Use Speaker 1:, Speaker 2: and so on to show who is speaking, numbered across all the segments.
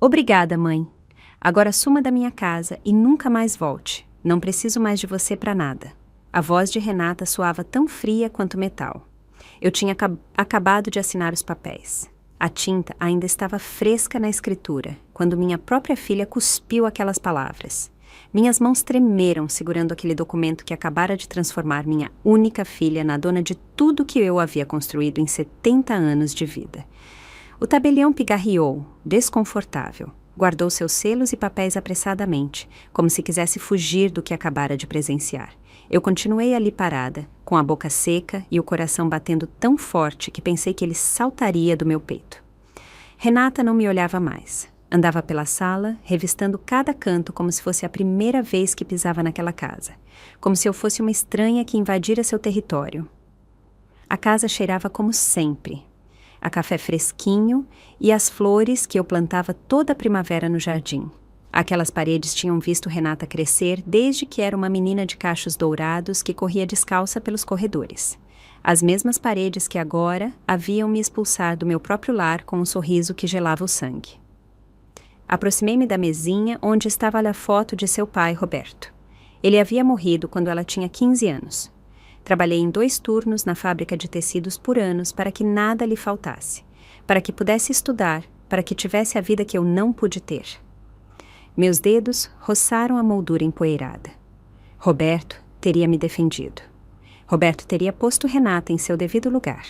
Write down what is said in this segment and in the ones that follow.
Speaker 1: Obrigada, mãe. Agora suma da minha casa e nunca mais volte. Não preciso mais de você para nada. A voz de Renata soava tão fria quanto metal. Eu tinha acabado de assinar os papéis. A tinta ainda estava fresca na escritura, quando minha própria filha cuspiu aquelas palavras. Minhas mãos tremeram segurando aquele documento que acabara de transformar minha única filha na dona de tudo que eu havia construído em 70 anos de vida. O tabelião pigarreou, desconfortável. Guardou seus selos e papéis apressadamente, como se quisesse fugir do que acabara de presenciar. Eu continuei ali parada, com a boca seca e o coração batendo tão forte que pensei que ele saltaria do meu peito. Renata não me olhava mais. Andava pela sala, revistando cada canto como se fosse a primeira vez que pisava naquela casa, como se eu fosse uma estranha que invadira seu território. A casa cheirava como sempre, a café fresquinho e as flores que eu plantava toda a primavera no jardim. Aquelas paredes tinham visto Renata crescer desde que era uma menina de cachos dourados que corria descalça pelos corredores. As mesmas paredes que agora haviam me expulsar do meu próprio lar com um sorriso que gelava o sangue. Aproximei-me da mesinha onde estava a foto de seu pai, Roberto. Ele havia morrido quando ela tinha 15 anos. Trabalhei em 2 turnos na fábrica de tecidos por anos para que nada lhe faltasse, para que pudesse estudar, para que tivesse a vida que eu não pude ter. Meus dedos roçaram a moldura empoeirada. Roberto teria me defendido. Roberto teria posto Renata em seu devido lugar.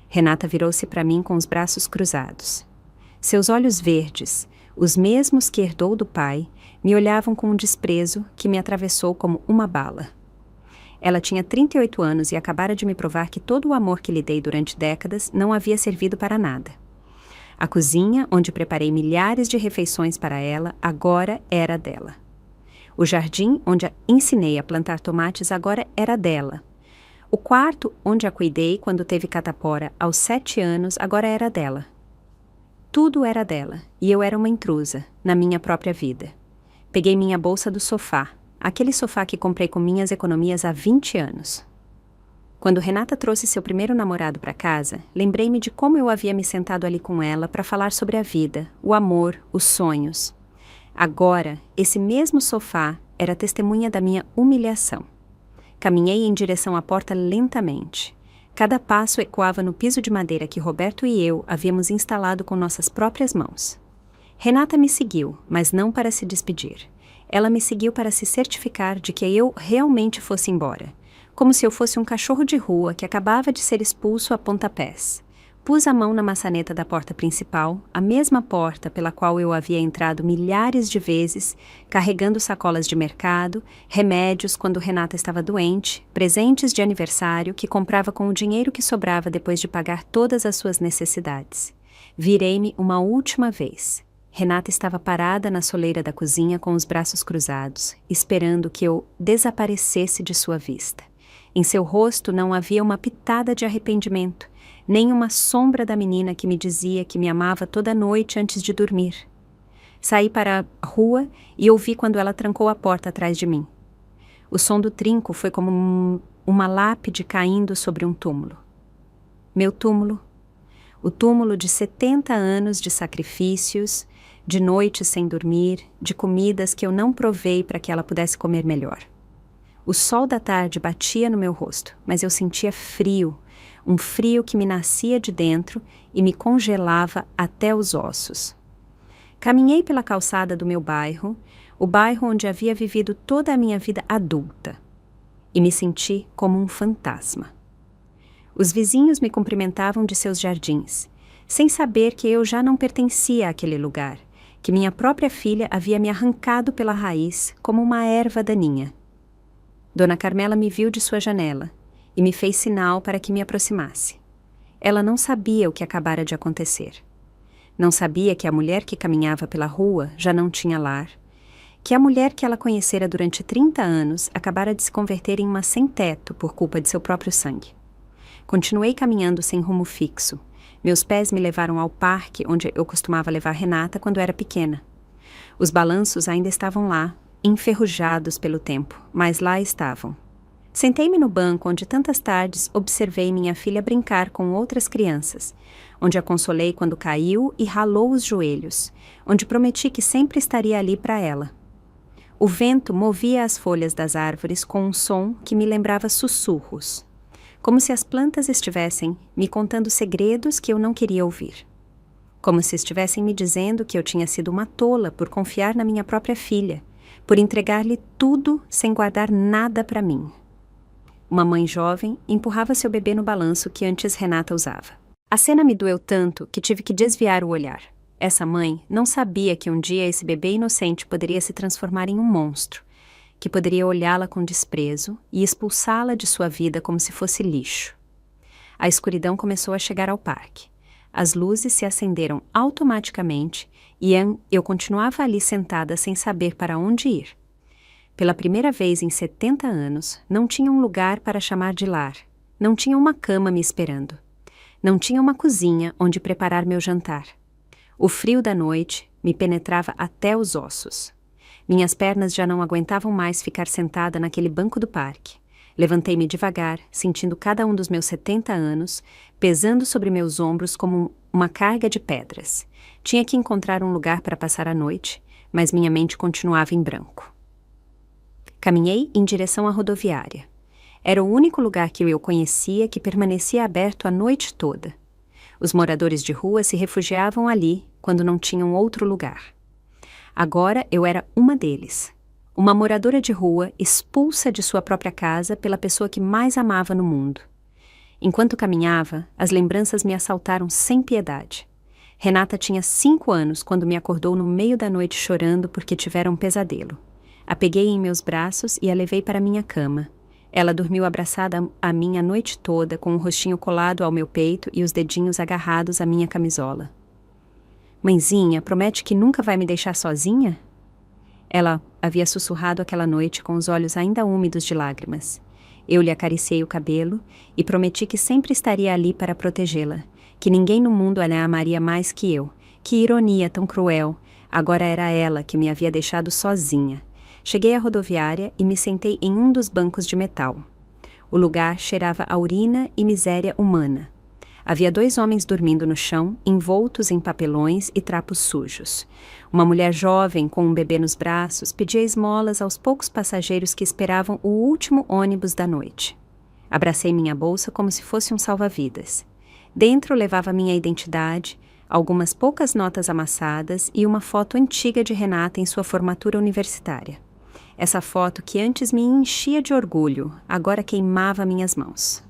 Speaker 1: Renata virou-se para mim com os braços cruzados. Seus olhos verdes, os mesmos que herdou do pai, me olhavam com um desprezo que me atravessou como uma bala. Ela tinha 38 anos e acabara de me provar que todo o amor que lhe dei durante décadas não havia servido para nada. A cozinha, onde preparei milhares de refeições para ela, agora era dela. O jardim, onde a ensinei a plantar tomates, agora era dela. O quarto, onde a cuidei quando teve catapora aos 7 anos, agora era dela. Tudo era dela, e eu era uma intrusa, na minha própria vida. Peguei minha bolsa do sofá, aquele sofá que comprei com minhas economias há 20 anos. Quando Renata trouxe seu primeiro namorado para casa, lembrei-me de como eu havia me sentado ali com ela para falar sobre a vida, o amor, os sonhos. Agora, esse mesmo sofá era testemunha da minha humilhação. Caminhei em direção à porta lentamente. Cada passo ecoava no piso de madeira que Roberto e eu havíamos instalado com nossas próprias mãos. Renata me seguiu, mas não para se despedir. Ela me seguiu para se certificar de que eu realmente fosse embora, como se eu fosse um cachorro de rua que acabava de ser expulso a pontapés. Pus a mão na maçaneta da porta principal, a mesma porta pela qual eu havia entrado milhares de vezes, carregando sacolas de mercado, remédios quando Renata estava doente, presentes de aniversário que comprava com o dinheiro que sobrava depois de pagar todas as suas necessidades. Virei-me uma última vez. Renata estava parada na soleira da cozinha com os braços cruzados, esperando que eu desaparecesse de sua vista. Em seu rosto não havia uma pitada de arrependimento, nem uma sombra da menina que me dizia que me amava toda noite antes de dormir. Saí para a rua e ouvi quando ela trancou a porta atrás de mim. O som do trinco foi como uma lápide caindo sobre um túmulo. Meu túmulo, o túmulo de 70 anos de sacrifícios, de noites sem dormir, de comidas que eu não provei para que ela pudesse comer melhor. O sol da tarde batia no meu rosto, mas eu sentia frio, um frio que me nascia de dentro e me congelava até os ossos. Caminhei pela calçada do meu bairro, o bairro onde havia vivido toda a minha vida adulta, e me senti como um fantasma. Os vizinhos me cumprimentavam de seus jardins, sem saber que eu já não pertencia àquele lugar, que minha própria filha havia me arrancado pela raiz como uma erva daninha. Dona Carmela me viu de sua janela e me fez sinal para que me aproximasse. Ela não sabia o que acabara de acontecer. Não sabia que a mulher que caminhava pela rua já não tinha lar, que a mulher que ela conhecera durante 30 anos acabara de se converter em uma sem-teto por culpa de seu próprio sangue. Continuei caminhando sem rumo fixo. Meus pés me levaram ao parque onde eu costumava levar Renata quando era pequena. Os balanços ainda estavam lá, enferrujados pelo tempo, mas lá estavam. Sentei-me no banco onde tantas tardes observei minha filha brincar com outras crianças, onde a consolei quando caiu e ralou os joelhos, onde prometi que sempre estaria ali para ela. O vento movia as folhas das árvores com um som que me lembrava sussurros, como se as plantas estivessem me contando segredos que eu não queria ouvir. Como se estivessem me dizendo que eu tinha sido uma tola por confiar na minha própria filha, por entregar-lhe tudo sem guardar nada para mim. Uma mãe jovem empurrava seu bebê no balanço que antes Renata usava. A cena me doeu tanto que tive que desviar o olhar. Essa mãe não sabia que um dia esse bebê inocente poderia se transformar em um monstro, que poderia olhá-la com desprezo e expulsá-la de sua vida como se fosse lixo. A escuridão começou a chegar ao parque. As luzes se acenderam automaticamente e eu continuava ali sentada sem saber para onde ir. Pela primeira vez em 70 anos, não tinha um lugar para chamar de lar. Não tinha uma cama me esperando. Não tinha uma cozinha onde preparar meu jantar. O frio da noite me penetrava até os ossos. Minhas pernas já não aguentavam mais ficar sentada naquele banco do parque. Levantei-me devagar, sentindo cada um dos meus 70 anos, pesando sobre meus ombros como uma carga de pedras. Tinha que encontrar um lugar para passar a noite, mas minha mente continuava em branco. Caminhei em direção à rodoviária. Era o único lugar que eu conhecia que permanecia aberto a noite toda. Os moradores de rua se refugiavam ali quando não tinham outro lugar. Agora eu era uma deles. Uma moradora de rua expulsa de sua própria casa pela pessoa que mais amava no mundo. Enquanto caminhava, as lembranças me assaltaram sem piedade. Renata tinha 5 anos quando me acordou no meio da noite chorando porque tivera um pesadelo. A peguei em meus braços e a levei para minha cama. Ela dormiu abraçada a mim a noite toda, com o rostinho colado ao meu peito e os dedinhos agarrados à minha camisola. Mãezinha, promete que nunca vai me deixar sozinha? Ela havia sussurrado aquela noite com os olhos ainda úmidos de lágrimas. Eu lhe acariciei o cabelo e prometi que sempre estaria ali para protegê-la, que ninguém no mundo a amaria mais que eu. Que ironia tão cruel! Agora era ela que me havia deixado sozinha. Cheguei à rodoviária e me sentei em um dos bancos de metal. O lugar cheirava a urina e miséria humana. Havia 2 homens dormindo no chão, envoltos em papelões e trapos sujos. Uma mulher jovem, com um bebê nos braços, pedia esmolas aos poucos passageiros que esperavam o último ônibus da noite. Abracei minha bolsa como se fosse um salva-vidas. Dentro levava minha identidade, algumas poucas notas amassadas e uma foto antiga de Renata em sua formatura universitária. Essa foto que antes me enchia de orgulho, agora queimava minhas mãos.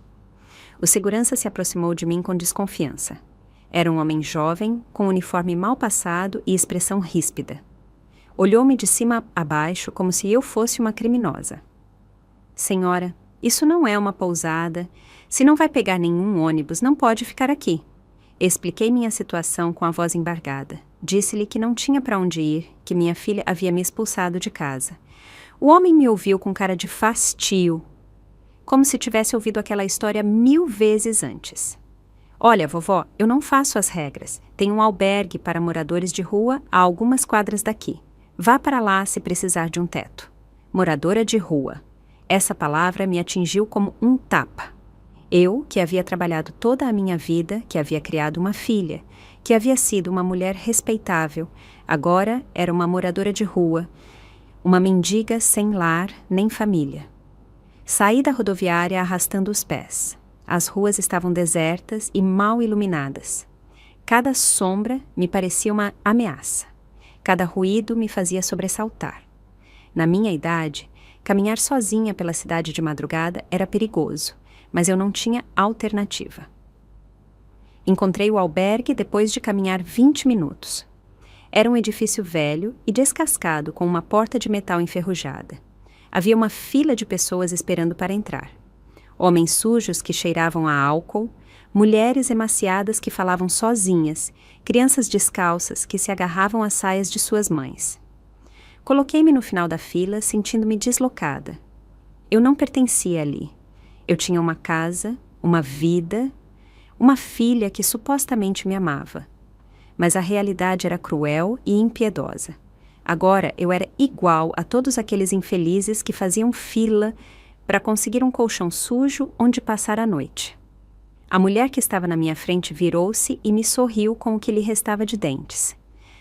Speaker 1: O segurança se aproximou de mim com desconfiança. Era um homem jovem, com uniforme mal passado e expressão ríspida. Olhou-me de cima a baixo como se eu fosse uma criminosa. Senhora, isso não é uma pousada. Se não vai pegar nenhum ônibus, não pode ficar aqui. Expliquei minha situação com a voz embargada. Disse-lhe que não tinha para onde ir, que minha filha havia me expulsado de casa. O homem me ouviu com cara de fastio, como se tivesse ouvido aquela história 1000 vezes antes. Olha, vovó, eu não faço as regras. Tem um albergue para moradores de rua a algumas quadras daqui. Vá para lá se precisar de um teto. Moradora de rua. Essa palavra me atingiu como um tapa. Eu, que havia trabalhado toda a minha vida, que havia criado uma filha, que havia sido uma mulher respeitável, agora era uma moradora de rua, uma mendiga sem lar nem família. Saí da rodoviária arrastando os pés. As ruas estavam desertas e mal iluminadas. Cada sombra me parecia uma ameaça. Cada ruído me fazia sobressaltar. Na minha idade, caminhar sozinha pela cidade de madrugada era perigoso, mas eu não tinha alternativa. Encontrei o albergue depois de caminhar 20 minutos. Era um edifício velho e descascado com uma porta de metal enferrujada. Havia uma fila de pessoas esperando para entrar. Homens sujos que cheiravam a álcool, mulheres emaciadas que falavam sozinhas, crianças descalças que se agarravam às saias de suas mães. Coloquei-me no final da fila, sentindo-me deslocada. Eu não pertencia ali. Eu tinha uma casa, uma vida, uma filha que supostamente me amava. Mas a realidade era cruel e impiedosa. Agora eu era igual a todos aqueles infelizes que faziam fila para conseguir um colchão sujo onde passar a noite. A mulher que estava na minha frente virou-se e me sorriu com o que lhe restava de dentes.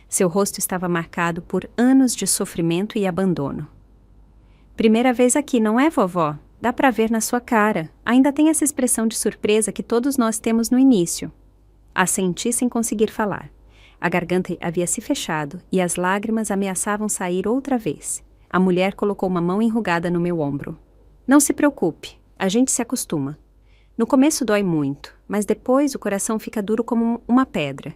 Speaker 1: Seu rosto estava marcado por anos de sofrimento e abandono. Primeira vez aqui, não é, vovó? Dá para ver na sua cara. Ainda tem essa expressão de surpresa que todos nós temos no início. Assenti sem conseguir falar. A garganta havia se fechado e as lágrimas ameaçavam sair outra vez. A mulher colocou uma mão enrugada no meu ombro. Não se preocupe, a gente se acostuma. No começo dói muito, mas depois o coração fica duro como uma pedra.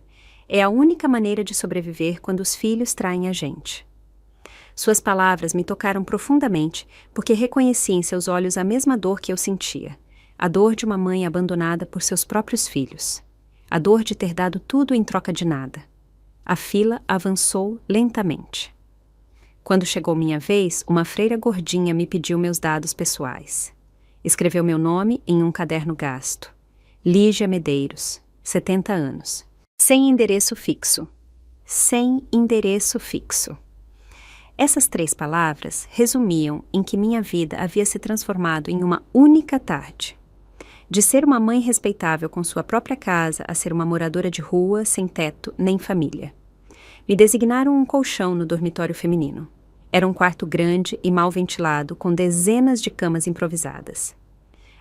Speaker 1: É a única maneira de sobreviver quando os filhos traem a gente. Suas palavras me tocaram profundamente, porque reconheci em seus olhos a mesma dor que eu sentia. A dor de uma mãe abandonada por seus próprios filhos. A dor de ter dado tudo em troca de nada. A fila avançou lentamente. Quando chegou minha vez, uma freira gordinha me pediu meus dados pessoais. Escreveu meu nome em um caderno gasto. Lígia Medeiros, 70 anos. Sem endereço fixo. Sem endereço fixo. Essas 3 palavras resumiam em que minha vida havia se transformado em uma única tarde. De ser uma mãe respeitável com sua própria casa a ser uma moradora de rua, sem teto nem família. Me designaram um colchão no dormitório feminino. Era um quarto grande e mal ventilado, com dezenas de camas improvisadas.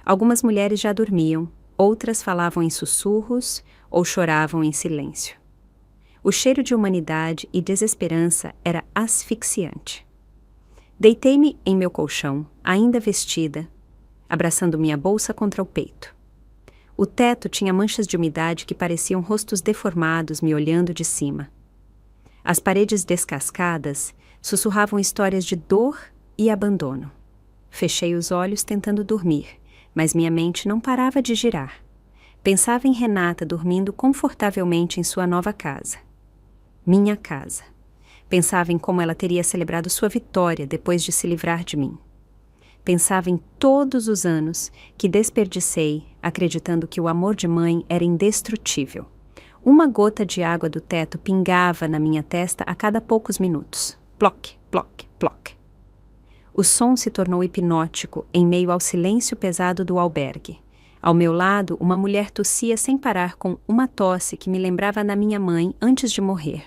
Speaker 1: Algumas mulheres já dormiam, outras falavam em sussurros ou choravam em silêncio. O cheiro de humanidade e desesperança era asfixiante. Deitei-me em meu colchão, ainda vestida, abraçando minha bolsa contra o peito. O teto tinha manchas de umidade que pareciam rostos deformados me olhando de cima. As paredes descascadas sussurravam histórias de dor e abandono. Fechei os olhos tentando dormir, mas minha mente não parava de girar. Pensava em Renata dormindo confortavelmente em sua nova casa. Minha casa. Pensava em como ela teria celebrado sua vitória depois de se livrar de mim. Pensava em todos os anos que desperdicei acreditando que o amor de mãe era indestrutível. Uma gota de água do teto pingava na minha testa a cada poucos minutos. Ploc, ploc, ploc. O som se tornou hipnótico em meio ao silêncio pesado do albergue. Ao meu lado, uma mulher tossia sem parar com uma tosse que me lembrava da minha mãe antes de morrer.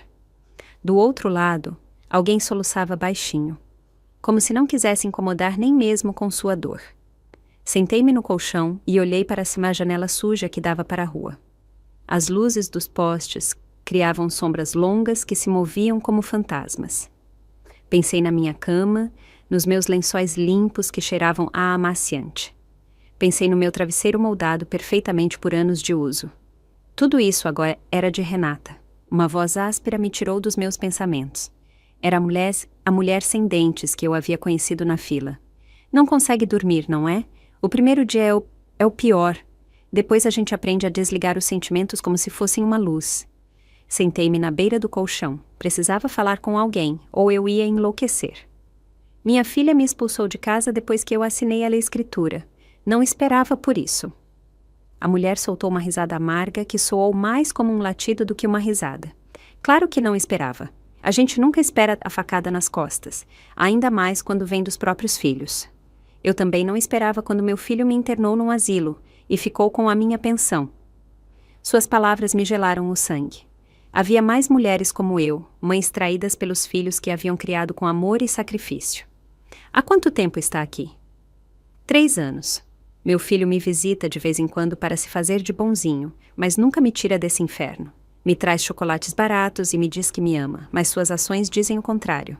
Speaker 1: Do outro lado, alguém soluçava baixinho, como se não quisesse incomodar nem mesmo com sua dor. Sentei-me no colchão e olhei para uma janela suja que dava para a rua. As luzes dos postes criavam sombras longas que se moviam como fantasmas. Pensei na minha cama, nos meus lençóis limpos que cheiravam a amaciante. Pensei no meu travesseiro moldado perfeitamente por anos de uso. Tudo isso agora era de Renata. Uma voz áspera me tirou dos meus pensamentos. Era a mulher sem dentes que eu havia conhecido na fila. Não consegue dormir, não é? O primeiro dia é o pior. Depois a gente aprende a desligar os sentimentos como se fossem uma luz. Sentei-me na beira do colchão. Precisava falar com alguém, ou eu ia enlouquecer. Minha filha me expulsou de casa depois que eu assinei a escritura. Não esperava por isso. A mulher soltou uma risada amarga que soou mais como um latido do que uma risada. Claro que não esperava. A gente nunca espera a facada nas costas, ainda mais quando vem dos próprios filhos. Eu também não esperava quando meu filho me internou num asilo e ficou com a minha pensão. Suas palavras me gelaram o sangue. Havia mais mulheres como eu, mães traídas pelos filhos que haviam criado com amor e sacrifício. Há quanto tempo está aqui? 3 anos. Meu filho me visita de vez em quando para se fazer de bonzinho, mas nunca me tira desse inferno. Me traz chocolates baratos e me diz que me ama, mas suas ações dizem o contrário.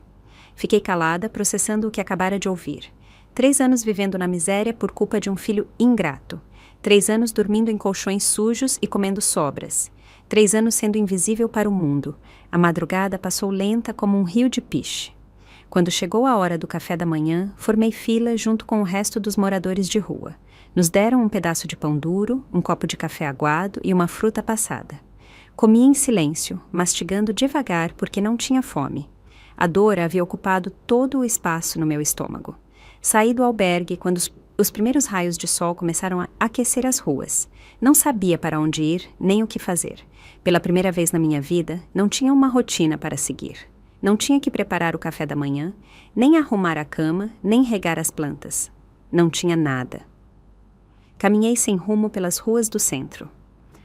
Speaker 1: Fiquei calada, processando o que acabara de ouvir. 3 anos vivendo na miséria por culpa de um filho ingrato. 3 anos dormindo em colchões sujos e comendo sobras. 3 anos sendo invisível para o mundo. A madrugada passou lenta como um rio de piche. Quando chegou a hora do café da manhã, formei fila junto com o resto dos moradores de rua. Nos deram um pedaço de pão duro, um copo de café aguado e uma fruta passada. Comi em silêncio, mastigando devagar porque não tinha fome. A dor havia ocupado todo o espaço no meu estômago. Saí do albergue quando os primeiros raios de sol começaram a aquecer as ruas. Não sabia para onde ir, nem o que fazer. Pela primeira vez na minha vida, não tinha uma rotina para seguir. Não tinha que preparar o café da manhã, nem arrumar a cama, nem regar as plantas. Não tinha nada. Caminhei sem rumo pelas ruas do centro.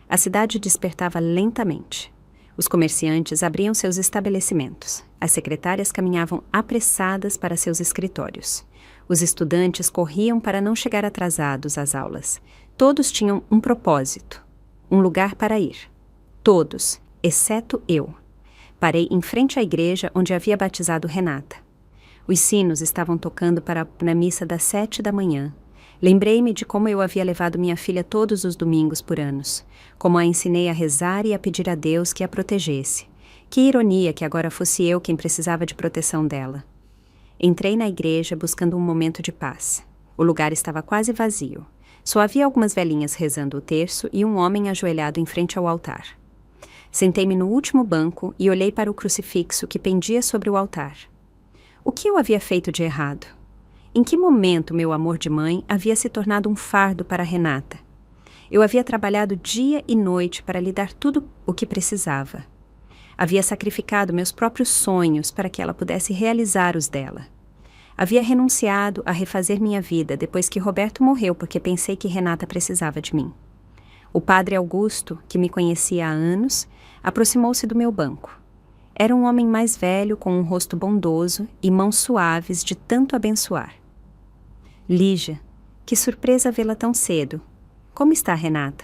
Speaker 1: A cidade despertava lentamente. Os comerciantes abriam seus estabelecimentos. As secretárias caminhavam apressadas para seus escritórios. Os estudantes corriam para não chegar atrasados às aulas. Todos tinham um propósito, um lugar para ir. Todos, exceto eu. Parei em frente à igreja onde havia batizado Renata. Os sinos estavam tocando para a missa das 7 da manhã. Lembrei-me de como eu havia levado minha filha todos os domingos por anos, como a ensinei a rezar e a pedir a Deus que a protegesse. Que ironia que agora fosse eu quem precisava de proteção dela. Entrei na igreja buscando um momento de paz. O lugar estava quase vazio. Só havia algumas velhinhas rezando o terço e um homem ajoelhado em frente ao altar. Sentei-me no último banco e olhei para o crucifixo que pendia sobre o altar. O que eu havia feito de errado? Em que momento meu amor de mãe havia se tornado um fardo para Renata? Eu havia trabalhado dia e noite para lhe dar tudo o que precisava. Havia sacrificado meus próprios sonhos para que ela pudesse realizar os dela. Havia renunciado a refazer minha vida depois que Roberto morreu porque pensei que Renata precisava de mim. O padre Augusto, que me conhecia há anos, aproximou-se do meu banco. Era um homem mais velho com um rosto bondoso e mãos suaves de tanto abençoar. Lígia, que surpresa vê-la tão cedo. Como está Renata?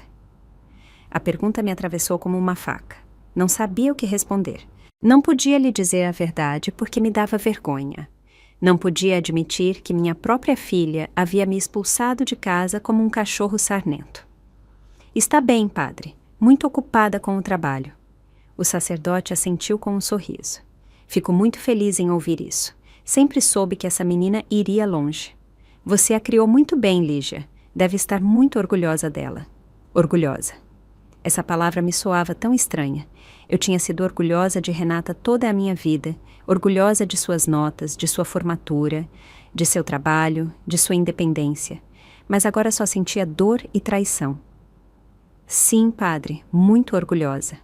Speaker 1: A pergunta me atravessou como uma faca. Não sabia o que responder. Não podia lhe dizer a verdade porque me dava vergonha. Não podia admitir que minha própria filha havia me expulsado de casa como um cachorro sarnento. Está bem, padre. Muito ocupada com o trabalho. O sacerdote assentiu com um sorriso. Fico muito feliz em ouvir isso. Sempre soube que essa menina iria longe. Você a criou muito bem, Lígia. Deve estar muito orgulhosa dela. Orgulhosa. Essa palavra me soava tão estranha. Eu tinha sido orgulhosa de Renata toda a minha vida, orgulhosa de suas notas, de sua formatura, de seu trabalho, de sua independência. Mas agora só sentia dor e traição. Sim, padre, muito orgulhosa.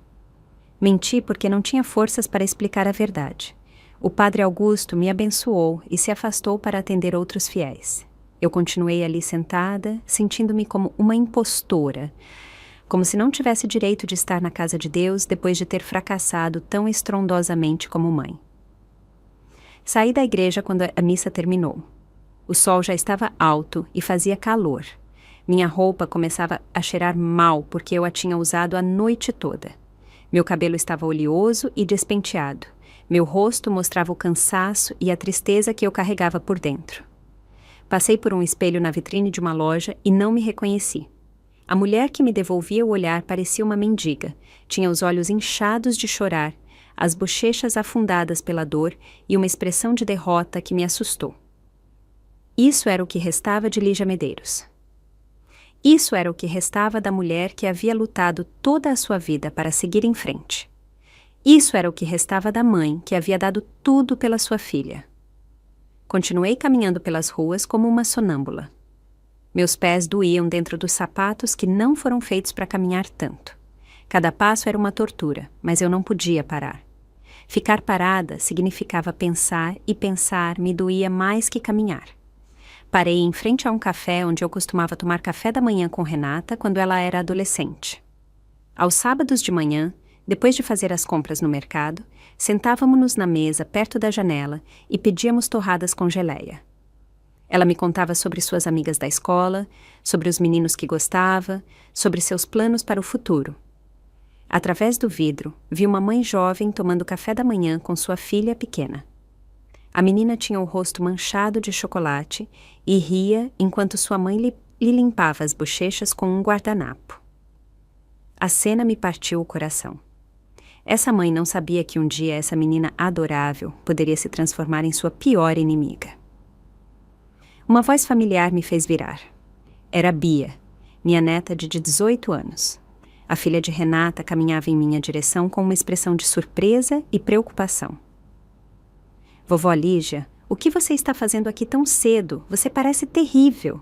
Speaker 1: Menti porque não tinha forças para explicar a verdade. O padre Augusto me abençoou e se afastou para atender outros fiéis. Eu continuei ali sentada, sentindo-me como uma impostora, como se não tivesse direito de estar na casa de Deus depois de ter fracassado tão estrondosamente como mãe. Saí da igreja quando a missa terminou. O sol já estava alto e fazia calor. Minha roupa começava a cheirar mal porque eu a tinha usado a noite toda. Meu cabelo estava oleoso e despenteado. Meu rosto mostrava o cansaço e a tristeza que eu carregava por dentro. Passei por um espelho na vitrine de uma loja e não me reconheci. A mulher que me devolvia o olhar parecia uma mendiga. Tinha os olhos inchados de chorar, as bochechas afundadas pela dor e uma expressão de derrota que me assustou. Isso era o que restava de Lígia Medeiros. Isso era o que restava da mulher que havia lutado toda a sua vida para seguir em frente. Isso era o que restava da mãe que havia dado tudo pela sua filha. Continuei caminhando pelas ruas como uma sonâmbula. Meus pés doíam dentro dos sapatos que não foram feitos para caminhar tanto. Cada passo era uma tortura, mas eu não podia parar. Ficar parada significava pensar e pensar me doía mais que caminhar. Parei em frente a um café onde eu costumava tomar café da manhã com Renata quando ela era adolescente. Aos sábados de manhã, depois de fazer as compras no mercado, sentávamos-nos na mesa perto da janela e pedíamos torradas com geleia. Ela me contava sobre suas amigas da escola, sobre os meninos que gostava, sobre seus planos para o futuro. Através do vidro, vi uma mãe jovem tomando café da manhã com sua filha pequena. A menina tinha o rosto manchado de chocolate e ria enquanto sua mãe lhe limpava as bochechas com um guardanapo. A cena me partiu o coração. Essa mãe não sabia que um dia essa menina adorável poderia se transformar em sua pior inimiga. Uma voz familiar me fez virar. Era Bia, minha neta de 18 anos. A filha de Renata caminhava em minha direção com uma expressão de surpresa e preocupação. Vovó Lígia, o que você está fazendo aqui tão cedo? Você parece terrível.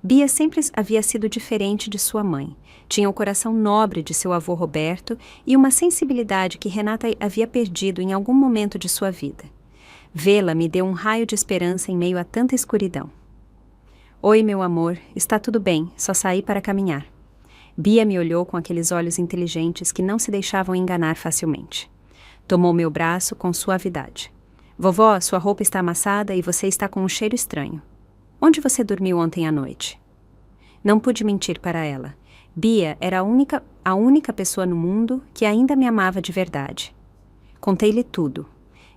Speaker 1: Bia sempre havia sido diferente de sua mãe. Tinha o coração nobre de seu avô Roberto e uma sensibilidade que Renata havia perdido em algum momento de sua vida. Vê-la me deu um raio de esperança em meio a tanta escuridão. Oi, meu amor, está tudo bem, só saí para caminhar. Bia me olhou com aqueles olhos inteligentes que não se deixavam enganar facilmente. Tomou meu braço com suavidade. Vovó, sua roupa está amassada e você está com um cheiro estranho. Onde você dormiu ontem à noite? Não pude mentir para ela. Bia era a única pessoa no mundo que ainda me amava de verdade. Contei-lhe tudo.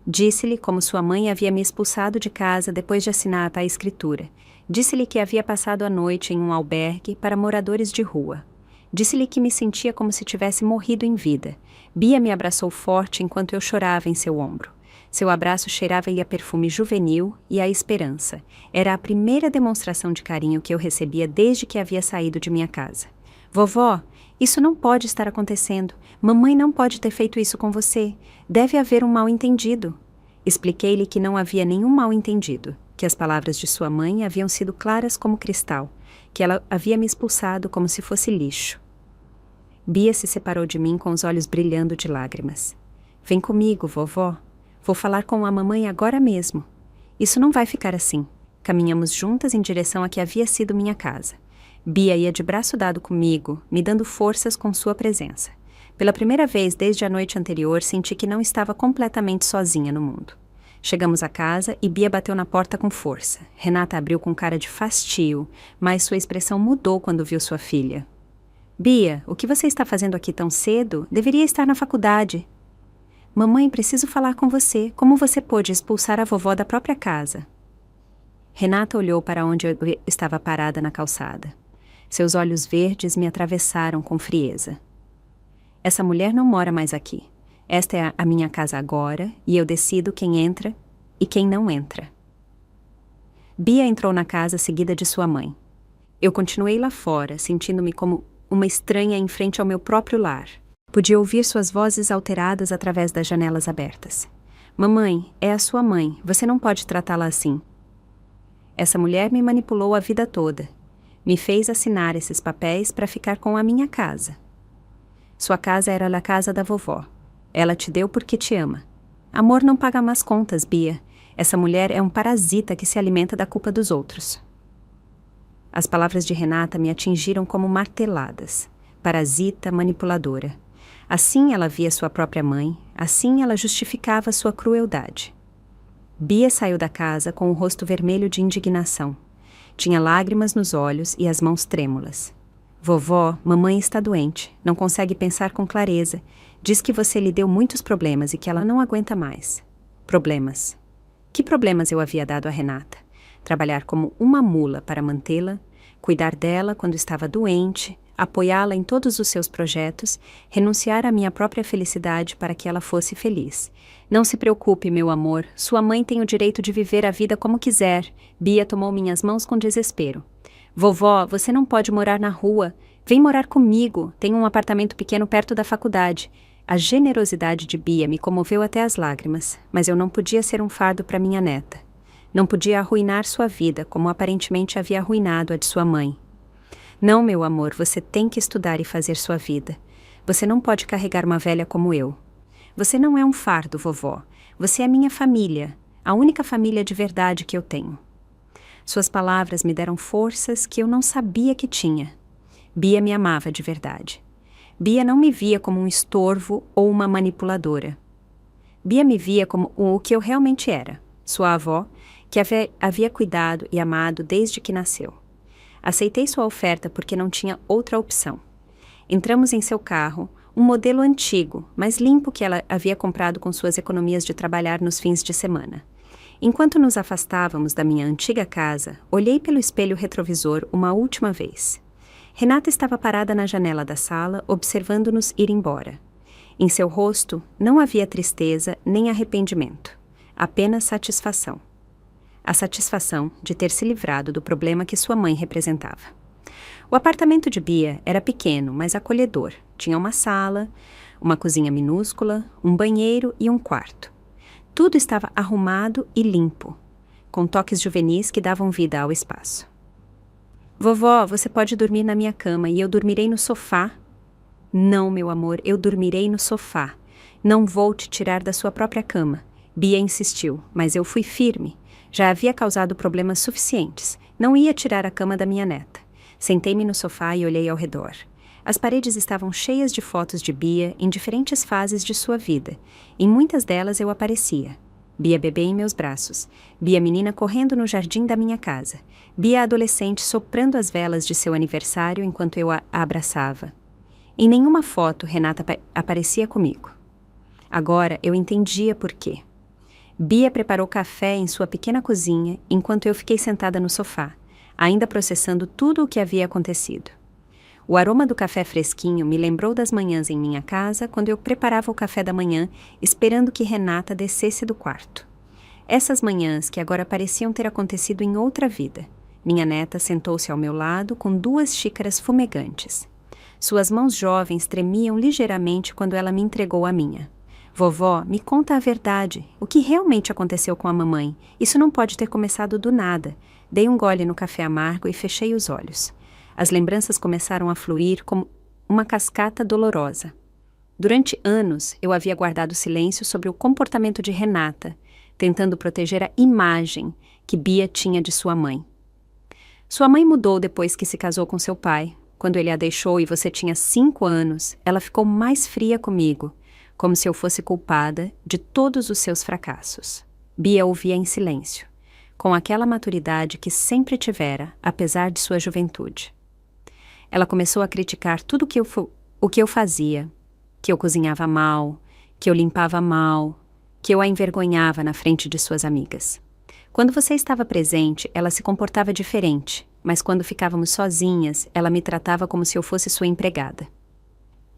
Speaker 1: Disse-lhe como sua mãe havia me expulsado de casa depois de assinar a escritura. Disse-lhe que havia passado a noite em um albergue para moradores de rua. Disse-lhe que me sentia como se tivesse morrido em vida. Bia me abraçou forte enquanto eu chorava em seu ombro. Seu abraço cheirava-lhe a perfume juvenil e a esperança. Era a primeira demonstração de carinho que eu recebia desde que havia saído de minha casa. Vovó, isso não pode estar acontecendo. Mamãe não pode ter feito isso com você. Deve haver um mal-entendido. Expliquei-lhe que não havia nenhum mal-entendido, que as palavras de sua mãe haviam sido claras como cristal, que ela havia me expulsado como se fosse lixo. Bia se separou de mim com os olhos brilhando de lágrimas. Vem comigo, vovó. Vou falar com a mamãe agora mesmo. Isso não vai ficar assim. Caminhamos juntas em direção a que havia sido minha casa. Bia ia de braço dado comigo, me dando forças com sua presença. Pela primeira vez desde a noite anterior, senti que não estava completamente sozinha no mundo. Chegamos à casa e Bia bateu na porta com força. Renata abriu com cara de fastio, mas sua expressão mudou quando viu sua filha. Bia, o que você está fazendo aqui tão cedo? Deveria estar na faculdade. Mamãe, preciso falar com você. Como você pôde expulsar a vovó da própria casa? Renata olhou para onde eu estava parada na calçada. Seus olhos verdes me atravessaram com frieza. Essa mulher não mora mais aqui. Esta é a minha casa agora e eu decido quem entra e quem não entra. Bia entrou na casa seguida de sua mãe. Eu continuei lá fora, sentindo-me como uma estranha em frente ao meu próprio lar. Podia ouvir suas vozes alteradas através das janelas abertas. Mamãe, é a sua mãe, você não pode tratá-la assim. Essa mulher me manipulou a vida toda. Me fez assinar esses papéis para ficar com a minha casa. Sua casa era a casa da vovó. Ela te deu porque te ama. Amor não paga mais contas, Bia. Essa mulher é um parasita que se alimenta da culpa dos outros. As palavras de Renata me atingiram como marteladas. Parasita, manipuladora. Assim ela via sua própria mãe, assim ela justificava sua crueldade. Bia saiu da casa com o rosto vermelho de indignação. Tinha lágrimas nos olhos e as mãos trêmulas. Vovó, mamãe está doente, não consegue pensar com clareza. Diz que você lhe deu muitos problemas e que ela não aguenta mais. Problemas. Que problemas eu havia dado a Renata? Trabalhar como uma mula para mantê-la, cuidar dela quando estava doente, apoiá-la em todos os seus projetos, renunciar à minha própria felicidade para que ela fosse feliz. Não se preocupe, meu amor, sua mãe tem o direito de viver a vida como quiser. Bia tomou minhas mãos com desespero. Vovó, você não pode morar na rua. Vem morar comigo, tenho um apartamento pequeno perto da faculdade. A generosidade de Bia me comoveu até as lágrimas, mas eu não podia ser um fardo para minha neta. Não podia arruinar sua vida, como aparentemente havia arruinado a de sua mãe. Não, meu amor, você tem que estudar e fazer sua vida. Você não pode carregar uma velha como eu. Você não é um fardo, vovó. Você é minha família, a única família de verdade que eu tenho. Suas palavras me deram forças que eu não sabia que tinha. Bia me amava de verdade. Bia não me via como um estorvo ou uma manipuladora. Bia me via como o que eu realmente era, sua avó, que havia cuidado e amado desde que nasceu. Aceitei sua oferta porque não tinha outra opção. Entramos em seu carro, um modelo antigo, mas limpo que ela havia comprado com suas economias de trabalhar nos fins de semana. Enquanto nos afastávamos da minha antiga casa, olhei pelo espelho retrovisor uma última vez. Renata estava parada na janela da sala, observando-nos ir embora. Em seu rosto não havia tristeza nem arrependimento, apenas satisfação. A satisfação de ter se livrado do problema que sua mãe representava. O apartamento de Bia era pequeno, mas acolhedor. Tinha uma sala, uma cozinha minúscula, um banheiro e um quarto. Tudo estava arrumado e limpo, com toques juvenis que davam vida ao espaço. Vovó, você pode dormir na minha cama e eu dormirei no sofá. Não, meu amor, eu dormirei no sofá. Não vou te tirar da sua própria cama. Bia insistiu, mas eu fui firme. Já havia causado problemas suficientes. Não ia tirar a cama da minha neta. Sentei-me no sofá e olhei ao redor. As paredes estavam cheias de fotos de Bia em diferentes fases de sua vida. Em muitas delas eu aparecia. Bia bebê em meus braços, Bia menina correndo no jardim da minha casa, Bia adolescente soprando as velas de seu aniversário enquanto eu a abraçava. Em nenhuma foto Renata aparecia comigo. Agora eu entendia por quê. Bia preparou café em sua pequena cozinha enquanto eu fiquei sentada no sofá, ainda processando tudo o que havia acontecido. O aroma do café fresquinho me lembrou das manhãs em minha casa, quando eu preparava o café da manhã, esperando que Renata descesse do quarto. Essas manhãs que agora pareciam ter acontecido em outra vida. Minha neta sentou-se ao meu lado com 2 xícaras fumegantes. Suas mãos jovens tremiam ligeiramente quando ela me entregou a minha. Vovó, me conta a verdade. O que realmente aconteceu com a mamãe? Isso não pode ter começado do nada. Dei um gole no café amargo e fechei os olhos. As lembranças começaram a fluir como uma cascata dolorosa. Durante anos, eu havia guardado silêncio sobre o comportamento de Renata, tentando proteger a imagem que Bia tinha de sua mãe. Sua mãe mudou depois que se casou com seu pai. Quando ele a deixou e você tinha 5 anos, ela ficou mais fria comigo, como se eu fosse culpada de todos os seus fracassos. Bia ouvia em silêncio, com aquela maturidade que sempre tivera, apesar de sua juventude. Ela começou a criticar tudo o que eu fazia, que eu cozinhava mal, que eu limpava mal, que eu a envergonhava na frente de suas amigas. Quando você estava presente, ela se comportava diferente, mas quando ficávamos sozinhas, ela me tratava como se eu fosse sua empregada.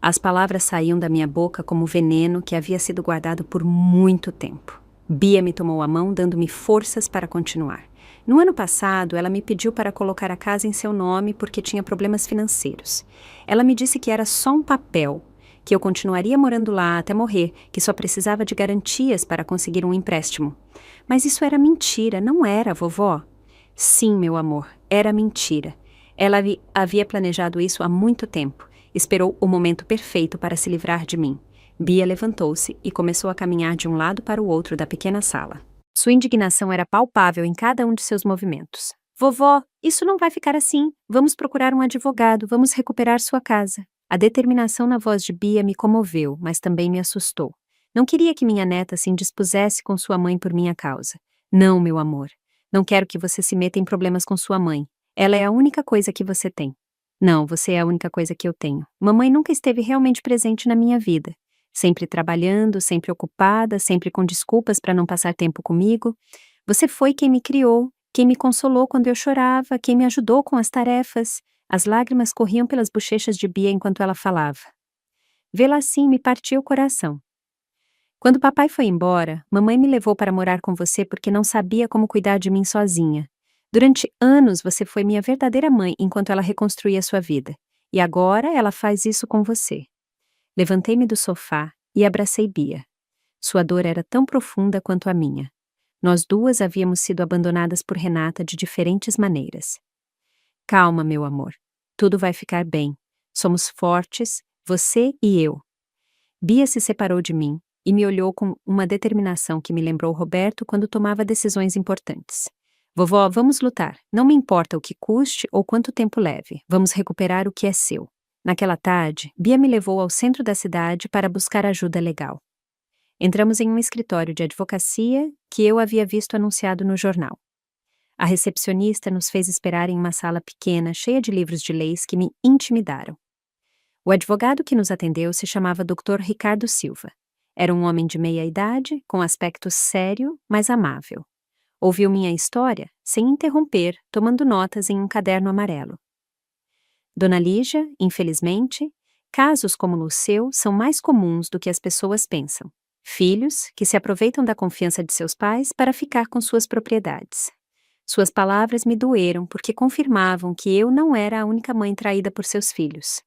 Speaker 1: As palavras saíam da minha boca como veneno que havia sido guardado por muito tempo. Bia me tomou a mão, dando-me forças para continuar. No ano passado, ela me pediu para colocar a casa em seu nome porque tinha problemas financeiros. Ela me disse que era só um papel, que eu continuaria morando lá até morrer, que só precisava de garantias para conseguir um empréstimo. Mas isso era mentira, não era, vovó? Sim, meu amor, era mentira. Ela havia planejado isso há muito tempo. Esperou o momento perfeito para se livrar de mim. Bia levantou-se e começou a caminhar de um lado para o outro da pequena sala. Sua indignação era palpável em cada um de seus movimentos. Vovó, isso não vai ficar assim. Vamos procurar um advogado, vamos recuperar sua casa. A determinação na voz de Bia me comoveu, mas também me assustou. Não queria que minha neta se indispusesse com sua mãe por minha causa. Não, meu amor. Não quero que você se meta em problemas com sua mãe. Ela é a única coisa que você tem. Não, você é a única coisa que eu tenho. Mamãe nunca esteve realmente presente na minha vida. Sempre trabalhando, sempre ocupada, sempre com desculpas para não passar tempo comigo. Você foi quem me criou, quem me consolou quando eu chorava, quem me ajudou com as tarefas. As lágrimas corriam pelas bochechas de Bia enquanto ela falava. Vê-la assim me partiu o coração. Quando papai foi embora, mamãe me levou para morar com você porque não sabia como cuidar de mim sozinha. Durante anos você foi minha verdadeira mãe enquanto ela reconstruía sua vida. E agora ela faz isso com você. Levantei-me do sofá e abracei Bia. Sua dor era tão profunda quanto a minha. Nós duas havíamos sido abandonadas por Renata de diferentes maneiras. Calma, meu amor. Tudo vai ficar bem. Somos fortes, você e eu. Bia se separou de mim e me olhou com uma determinação que me lembrou Roberto quando tomava decisões importantes. Vovó, vamos lutar. Não me importa o que custe ou quanto tempo leve. Vamos recuperar o que é seu. Naquela tarde, Bia me levou ao centro da cidade para buscar ajuda legal. Entramos em um escritório de advocacia que eu havia visto anunciado no jornal. A recepcionista nos fez esperar em uma sala pequena, cheia de livros de leis que me intimidaram. O advogado que nos atendeu se chamava Dr. Ricardo Silva. Era um homem de meia idade, com aspecto sério, mas amável. Ouviu minha história, sem interromper, tomando notas em um caderno amarelo. Dona Lígia, infelizmente, casos como o seu são mais comuns do que as pessoas pensam. Filhos que se aproveitam da confiança de seus pais para ficar com suas propriedades. Suas palavras me doeram porque confirmavam que eu não era a única mãe traída por seus filhos.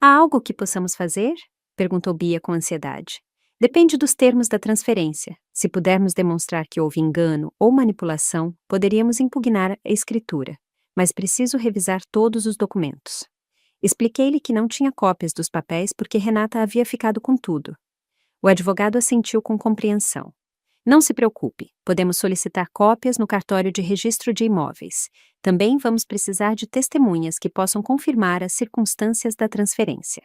Speaker 1: Há algo que possamos fazer? Perguntou Bia com ansiedade. Depende dos termos da transferência. Se pudermos demonstrar que houve engano ou manipulação, poderíamos impugnar a escritura. Mas preciso revisar todos os documentos. Expliquei-lhe que não tinha cópias dos papéis porque Renata havia ficado com tudo. O advogado assentiu com compreensão. Não se preocupe, podemos solicitar cópias no cartório de registro de imóveis. Também vamos precisar de testemunhas que possam confirmar as circunstâncias da transferência.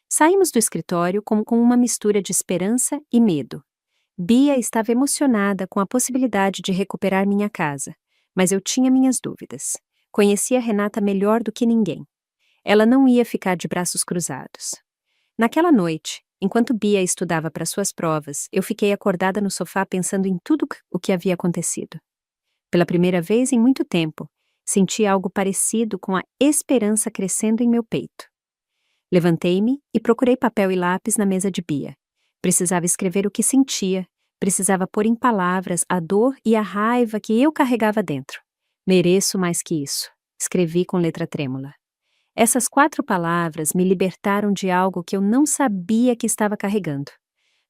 Speaker 1: Saímos do escritório com uma mistura de esperança e medo. Bia estava emocionada com a possibilidade de recuperar minha casa, mas eu tinha minhas dúvidas. Conhecia Renata melhor do que ninguém. Ela não ia ficar de braços cruzados. Naquela noite, enquanto Bia estudava para suas provas, eu fiquei acordada no sofá pensando em tudo o que havia acontecido. Pela primeira vez em muito tempo, senti algo parecido com a esperança crescendo em meu peito. Levantei-me e procurei papel e lápis na mesa de Bia. Precisava escrever o que sentia, precisava pôr em palavras a dor e a raiva que eu carregava dentro. Mereço mais que isso, escrevi com letra trêmula. Essas 4 palavras me libertaram de algo que eu não sabia que estava carregando.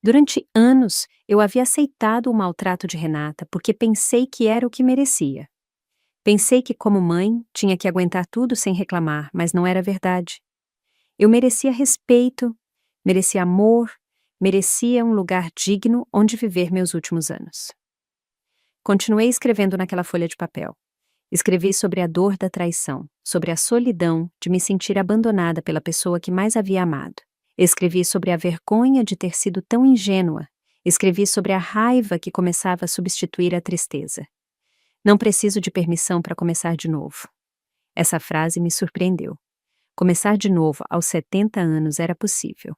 Speaker 1: Durante anos, eu havia aceitado o maltrato de Renata porque pensei que era o que merecia. Pensei que, como mãe, tinha que aguentar tudo sem reclamar, mas não era verdade. Eu merecia respeito, merecia amor, merecia um lugar digno onde viver meus últimos anos. Continuei escrevendo naquela folha de papel. Escrevi sobre a dor da traição, sobre a solidão de me sentir abandonada pela pessoa que mais havia amado. Escrevi sobre a vergonha de ter sido tão ingênua. Escrevi sobre a raiva que começava a substituir a tristeza. Não preciso de permissão para começar de novo. Essa frase me surpreendeu. Começar de novo aos 70 anos era possível.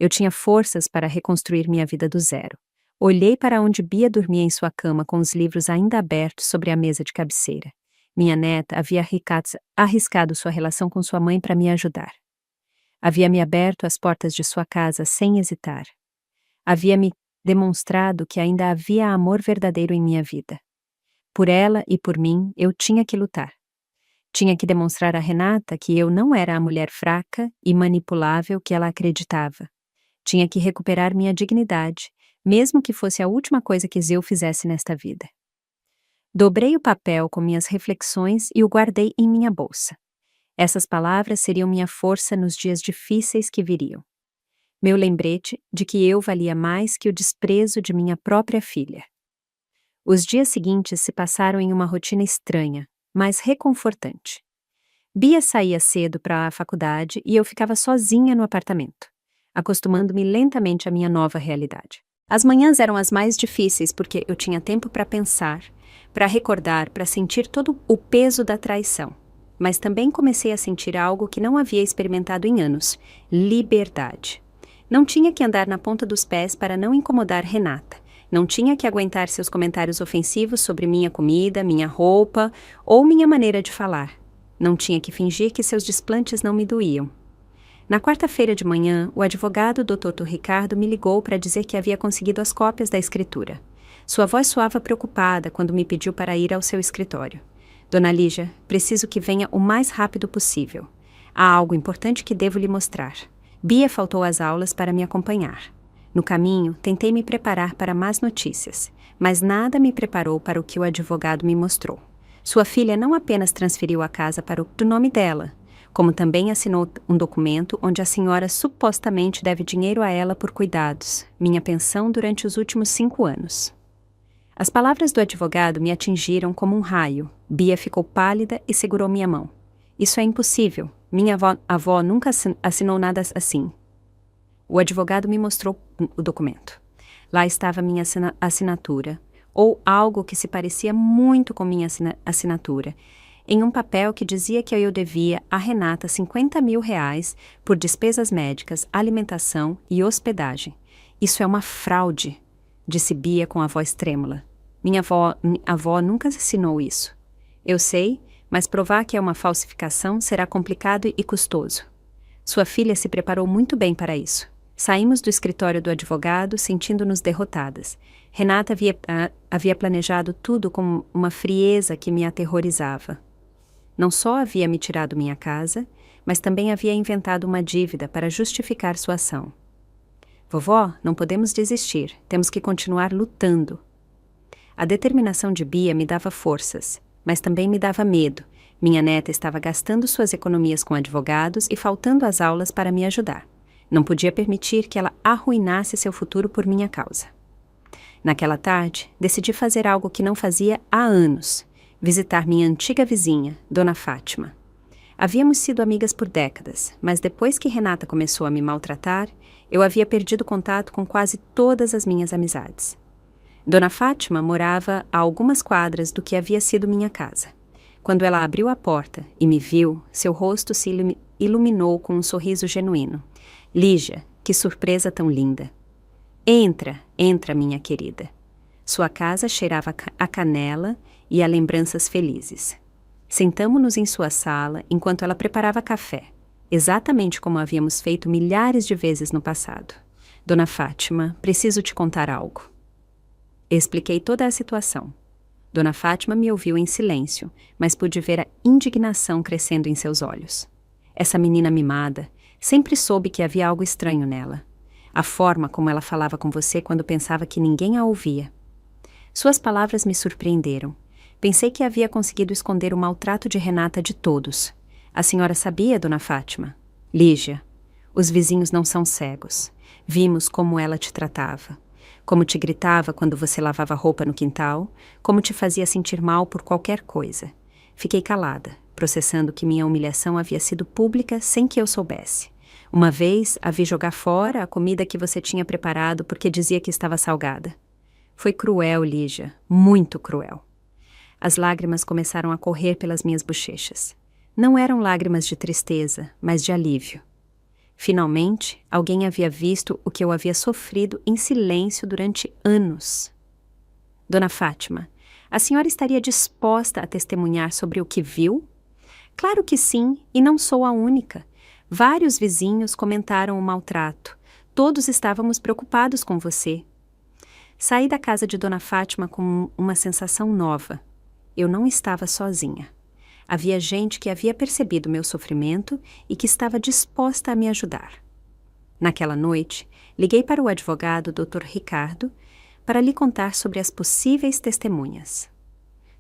Speaker 1: Eu tinha forças para reconstruir minha vida do zero. Olhei para onde Bia dormia em sua cama com os livros ainda abertos sobre a mesa de cabeceira. Minha neta havia arriscado sua relação com sua mãe para me ajudar. Havia me aberto as portas de sua casa sem hesitar. Havia me demonstrado que ainda havia amor verdadeiro em minha vida. Por ela e por mim, eu tinha que lutar. Tinha que demonstrar a Renata que eu não era a mulher fraca e manipulável que ela acreditava. Tinha que recuperar minha dignidade, mesmo que fosse a última coisa que eu fizesse nesta vida. Dobrei o papel com minhas reflexões e o guardei em minha bolsa. Essas palavras seriam minha força nos dias difíceis que viriam. Meu lembrete de que eu valia mais que o desprezo de minha própria filha. Os dias seguintes se passaram em uma rotina estranha, mas reconfortante. Bia saía cedo para a faculdade e eu ficava sozinha no apartamento, acostumando-me lentamente à minha nova realidade. As manhãs eram as mais difíceis porque eu tinha tempo para pensar, para recordar, para sentir todo o peso da traição. Mas também comecei a sentir algo que não havia experimentado em anos: liberdade. Não tinha que andar na ponta dos pés para não incomodar Renata. Não tinha que aguentar seus comentários ofensivos sobre minha comida, minha roupa ou minha maneira de falar. Não tinha que fingir que seus desplantes não me doíam. Na quarta-feira de manhã, o advogado Dr. Ricardo me ligou para dizer que havia conseguido as cópias da escritura. Sua voz soava preocupada quando me pediu para ir ao seu escritório. Dona Lígia, preciso que venha o mais rápido possível. Há algo importante que devo lhe mostrar. Bia faltou às aulas para me acompanhar. No caminho, tentei me preparar para más notícias, mas nada me preparou para o que o advogado me mostrou. Sua filha não apenas transferiu a casa para o nome dela, como também assinou um documento onde a senhora supostamente deve dinheiro a ela por cuidados, minha pensão durante os últimos 5 anos. As palavras do advogado me atingiram como um raio. Bia ficou pálida e segurou minha mão. Isso é impossível. Minha avó nunca assinou nada assim. O advogado me mostrou o documento. Lá estava minha assinatura, ou algo que se parecia muito com minha assinatura, em um papel que dizia que eu devia a Renata R$50.000 por despesas médicas, alimentação e hospedagem. Isso é uma fraude, disse Bia com a voz trêmula. Minha avó nunca assinou isso. Eu sei, mas provar que é uma falsificação será complicado e custoso. Sua filha se preparou muito bem para isso. Saímos do escritório do advogado sentindo-nos derrotadas. Renata havia planejado tudo com uma frieza que me aterrorizava. Não só havia me tirado minha casa, mas também havia inventado uma dívida para justificar sua ação. Vovó, não podemos desistir, temos que continuar lutando. A determinação de Bia me dava forças, mas também me dava medo. Minha neta estava gastando suas economias com advogados e faltando às aulas para me ajudar. Não podia permitir que ela arruinasse seu futuro por minha causa. Naquela tarde, decidi fazer algo que não fazia há anos: visitar minha antiga vizinha, Dona Fátima. Havíamos sido amigas por décadas, mas depois que Renata começou a me maltratar, eu havia perdido contato com quase todas as minhas amizades. Dona Fátima morava a algumas quadras do que havia sido minha casa. Quando ela abriu a porta e me viu, seu rosto se iluminou com um sorriso genuíno. Lígia, que surpresa tão linda! Entra, entra, minha querida. Sua casa cheirava a canela e a lembranças felizes. Sentamo-nos em sua sala enquanto ela preparava café, exatamente como havíamos feito milhares de vezes no passado. Dona Fátima, preciso te contar algo. Expliquei toda a situação. Dona Fátima me ouviu em silêncio, mas pude ver a indignação crescendo em seus olhos. Essa menina mimada, sempre soube que havia algo estranho nela. A forma como ela falava com você quando pensava que ninguém a ouvia. Suas palavras me surpreenderam. Pensei que havia conseguido esconder o maltrato de Renata de todos. A senhora sabia, Dona Fátima? Lígia, os vizinhos não são cegos. Vimos como ela te tratava. Como te gritava quando você lavava roupa no quintal, como te fazia sentir mal por qualquer coisa. Fiquei calada, processando que minha humilhação havia sido pública sem que eu soubesse. Uma vez, a vi jogar fora a comida que você tinha preparado porque dizia que estava salgada. Foi cruel, Lígia, muito cruel. As lágrimas começaram a correr pelas minhas bochechas. Não eram lágrimas de tristeza, mas de alívio. Finalmente, alguém havia visto o que eu havia sofrido em silêncio durante anos. Dona Fátima, a senhora estaria disposta a testemunhar sobre o que viu? Claro que sim, e não sou a única. Vários vizinhos comentaram o maltrato. Todos estávamos preocupados com você. Saí da casa de Dona Fátima com uma sensação nova. Eu não estava sozinha. Havia gente que havia percebido meu sofrimento e que estava disposta a me ajudar. Naquela noite, liguei para o advogado Dr. Ricardo para lhe contar sobre as possíveis testemunhas.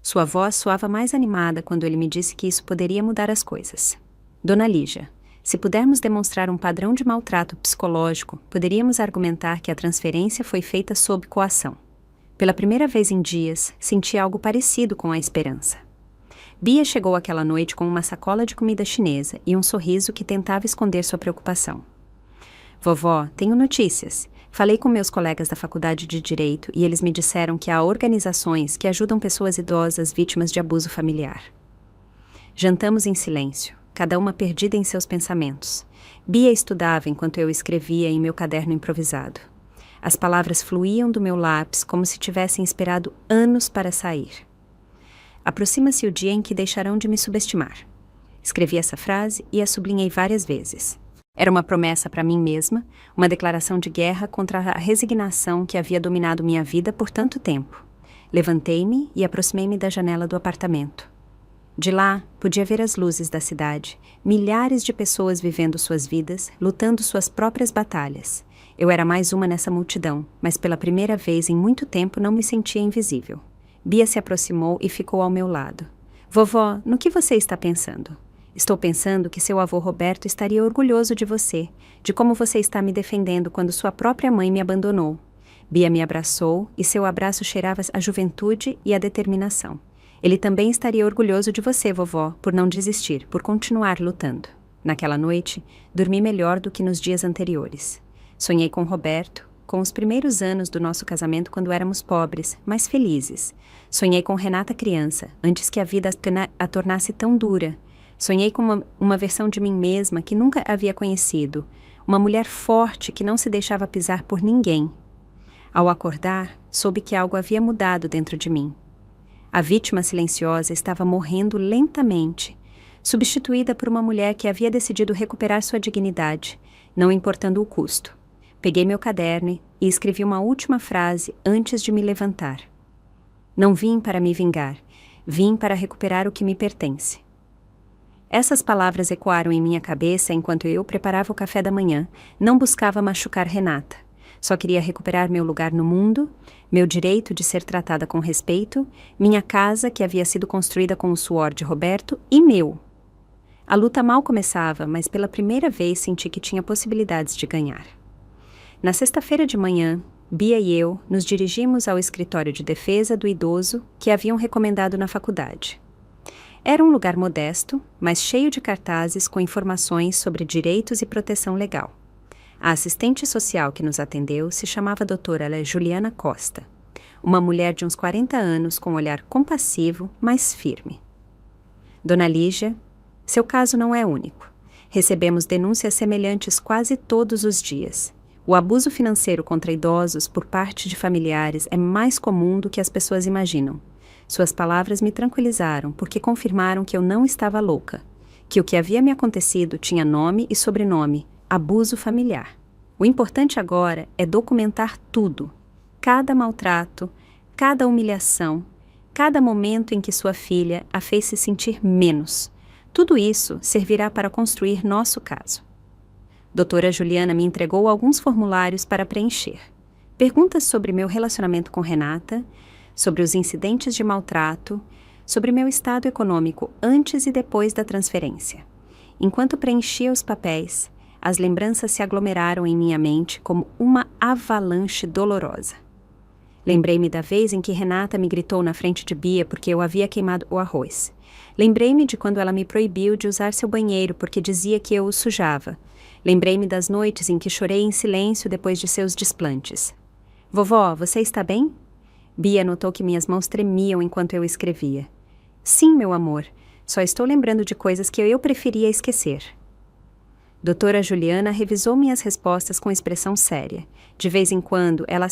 Speaker 1: Sua voz soava mais animada quando ele me disse que isso poderia mudar as coisas. Dona Lígia, se pudermos demonstrar um padrão de maltrato psicológico, poderíamos argumentar que a transferência foi feita sob coação. Pela primeira vez em dias, senti algo parecido com a esperança. Bia chegou aquela noite com uma sacola de comida chinesa e um sorriso que tentava esconder sua preocupação. Vovó, tenho notícias. Falei com meus colegas da faculdade de Direito e eles me disseram que há organizações que ajudam pessoas idosas vítimas de abuso familiar. Jantamos em silêncio, cada uma perdida em seus pensamentos. Bia estudava enquanto eu escrevia em meu caderno improvisado. As palavras fluíam do meu lápis como se tivessem esperado anos para sair. Aproxima-se o dia em que deixarão de me subestimar. Escrevi essa frase e a sublinhei várias vezes. Era uma promessa para mim mesma, uma declaração de guerra contra a resignação que havia dominado minha vida por tanto tempo. Levantei-me e aproximei-me da janela do apartamento. De lá, podia ver as luzes da cidade, milhares de pessoas vivendo suas vidas, lutando suas próprias batalhas. Eu era mais uma nessa multidão, mas pela primeira vez em muito tempo não me sentia invisível. Bia se aproximou e ficou ao meu lado. Vovó, no que você está pensando? Estou pensando que seu avô Roberto estaria orgulhoso de você, de como você está me defendendo quando sua própria mãe me abandonou. Bia me abraçou e seu abraço cheirava a juventude e a determinação. Ele também estaria orgulhoso de você, vovó, por não desistir, por continuar lutando. Naquela noite, dormi melhor do que nos dias anteriores. Sonhei com Roberto, com os primeiros anos do nosso casamento quando éramos pobres, mas felizes. Sonhei com Renata criança, antes que a vida a tornasse tão dura. Sonhei com uma versão de mim mesma que nunca havia conhecido, uma mulher forte que não se deixava pisar por ninguém. Ao acordar, soube que algo havia mudado dentro de mim. A vítima silenciosa estava morrendo lentamente, substituída por uma mulher que havia decidido recuperar sua dignidade, não importando o custo. Peguei meu caderno e escrevi uma última frase antes de me levantar. Não vim para me vingar, vim para recuperar o que me pertence. Essas palavras ecoaram em minha cabeça enquanto eu preparava o café da manhã, não buscava machucar Renata. Só queria recuperar meu lugar no mundo, meu direito de ser tratada com respeito, minha casa que havia sido construída com o suor de Roberto e meu. A luta mal começava, mas pela primeira vez senti que tinha possibilidades de ganhar. Na sexta-feira de manhã, Bia e eu nos dirigimos ao escritório de defesa do idoso que haviam recomendado na faculdade. Era um lugar modesto, mas cheio de cartazes com informações sobre direitos e proteção legal. A assistente social que nos atendeu se chamava doutora Juliana Costa, uma mulher de uns 40 anos com um olhar compassivo, mas firme. Dona Lígia, seu caso não é único. Recebemos denúncias semelhantes quase todos os dias. O abuso financeiro contra idosos por parte de familiares é mais comum do que as pessoas imaginam. Suas palavras me tranquilizaram porque confirmaram que eu não estava louca, que o que havia me acontecido tinha nome e sobrenome, abuso familiar. O importante agora é documentar tudo, cada maltrato, cada humilhação, cada momento em que sua filha a fez se sentir menos. Tudo isso servirá para construir nosso caso. Doutora Juliana me entregou alguns formulários para preencher. Perguntas sobre meu relacionamento com Renata, sobre os incidentes de maltrato, sobre meu estado econômico antes e depois da transferência. Enquanto preenchia os papéis, as lembranças se aglomeraram em minha mente como uma avalanche dolorosa. Lembrei-me da vez em que Renata me gritou na frente de Bia porque eu havia queimado o arroz. Lembrei-me de quando ela me proibiu de usar seu banheiro porque dizia que eu o sujava. Lembrei-me das noites em que chorei em silêncio depois de seus desplantes. Vovó, você está bem? Bia notou que minhas mãos tremiam enquanto eu escrevia. Sim, meu amor. Só estou lembrando de coisas que eu preferia esquecer. Doutora Juliana revisou minhas respostas com expressão séria. De vez em quando, ela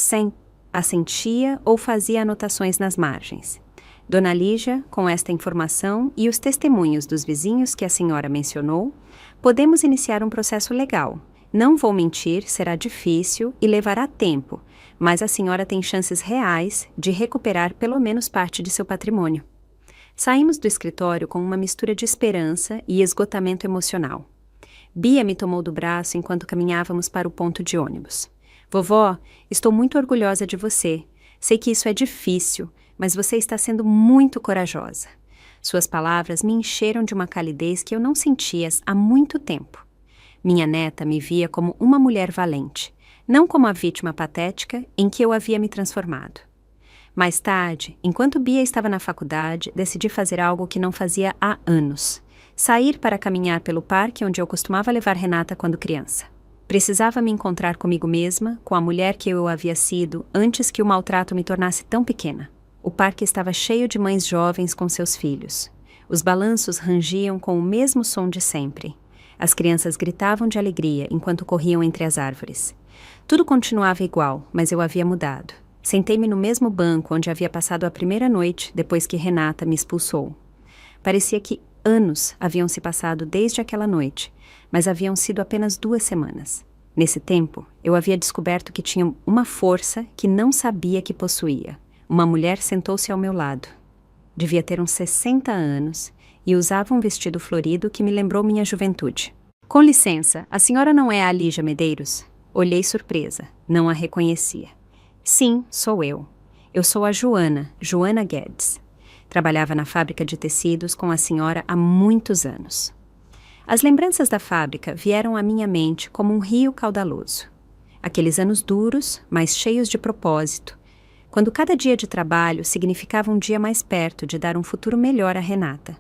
Speaker 1: assentia ou fazia anotações nas margens. Dona Lígia, com esta informação e os testemunhos dos vizinhos que a senhora mencionou, podemos iniciar um processo legal. Não vou mentir, será difícil e levará tempo, mas a senhora tem chances reais de recuperar pelo menos parte de seu patrimônio. Saímos do escritório com uma mistura de esperança e esgotamento emocional. Bia me tomou do braço enquanto caminhávamos para o ponto de ônibus. Vovó, estou muito orgulhosa de você. Sei que isso é difícil, mas você está sendo muito corajosa. Suas palavras me encheram de uma calidez que eu não sentia há muito tempo. Minha neta me via como uma mulher valente, não como a vítima patética em que eu havia me transformado. Mais tarde, enquanto Bia estava na faculdade, decidi fazer algo que não fazia há anos. Sair para caminhar pelo parque onde eu costumava levar Renata quando criança. Precisava me encontrar comigo mesma, com a mulher que eu havia sido antes que o maltrato me tornasse tão pequena. O parque estava cheio de mães jovens com seus filhos. Os balanços rangiam com o mesmo som de sempre. As crianças gritavam de alegria enquanto corriam entre as árvores. Tudo continuava igual, mas eu havia mudado. Sentei-me no mesmo banco onde havia passado a primeira noite depois que Renata me expulsou. Parecia que anos haviam se passado desde aquela noite, mas haviam sido apenas 2 semanas. Nesse tempo, eu havia descoberto que tinha uma força que não sabia que possuía. Uma mulher sentou-se ao meu lado. Devia ter uns 60 anos e usava um vestido florido que me lembrou minha juventude. Com licença, a senhora não é a Lígia Medeiros? Olhei surpresa. Não a reconhecia. Sim, sou eu. Eu sou a Joana Guedes. Trabalhava na fábrica de tecidos com a senhora há muitos anos. As lembranças da fábrica vieram à minha mente como um rio caudaloso. Aqueles anos duros, mas cheios de propósito, quando cada dia de trabalho significava um dia mais perto de dar um futuro melhor a Renata.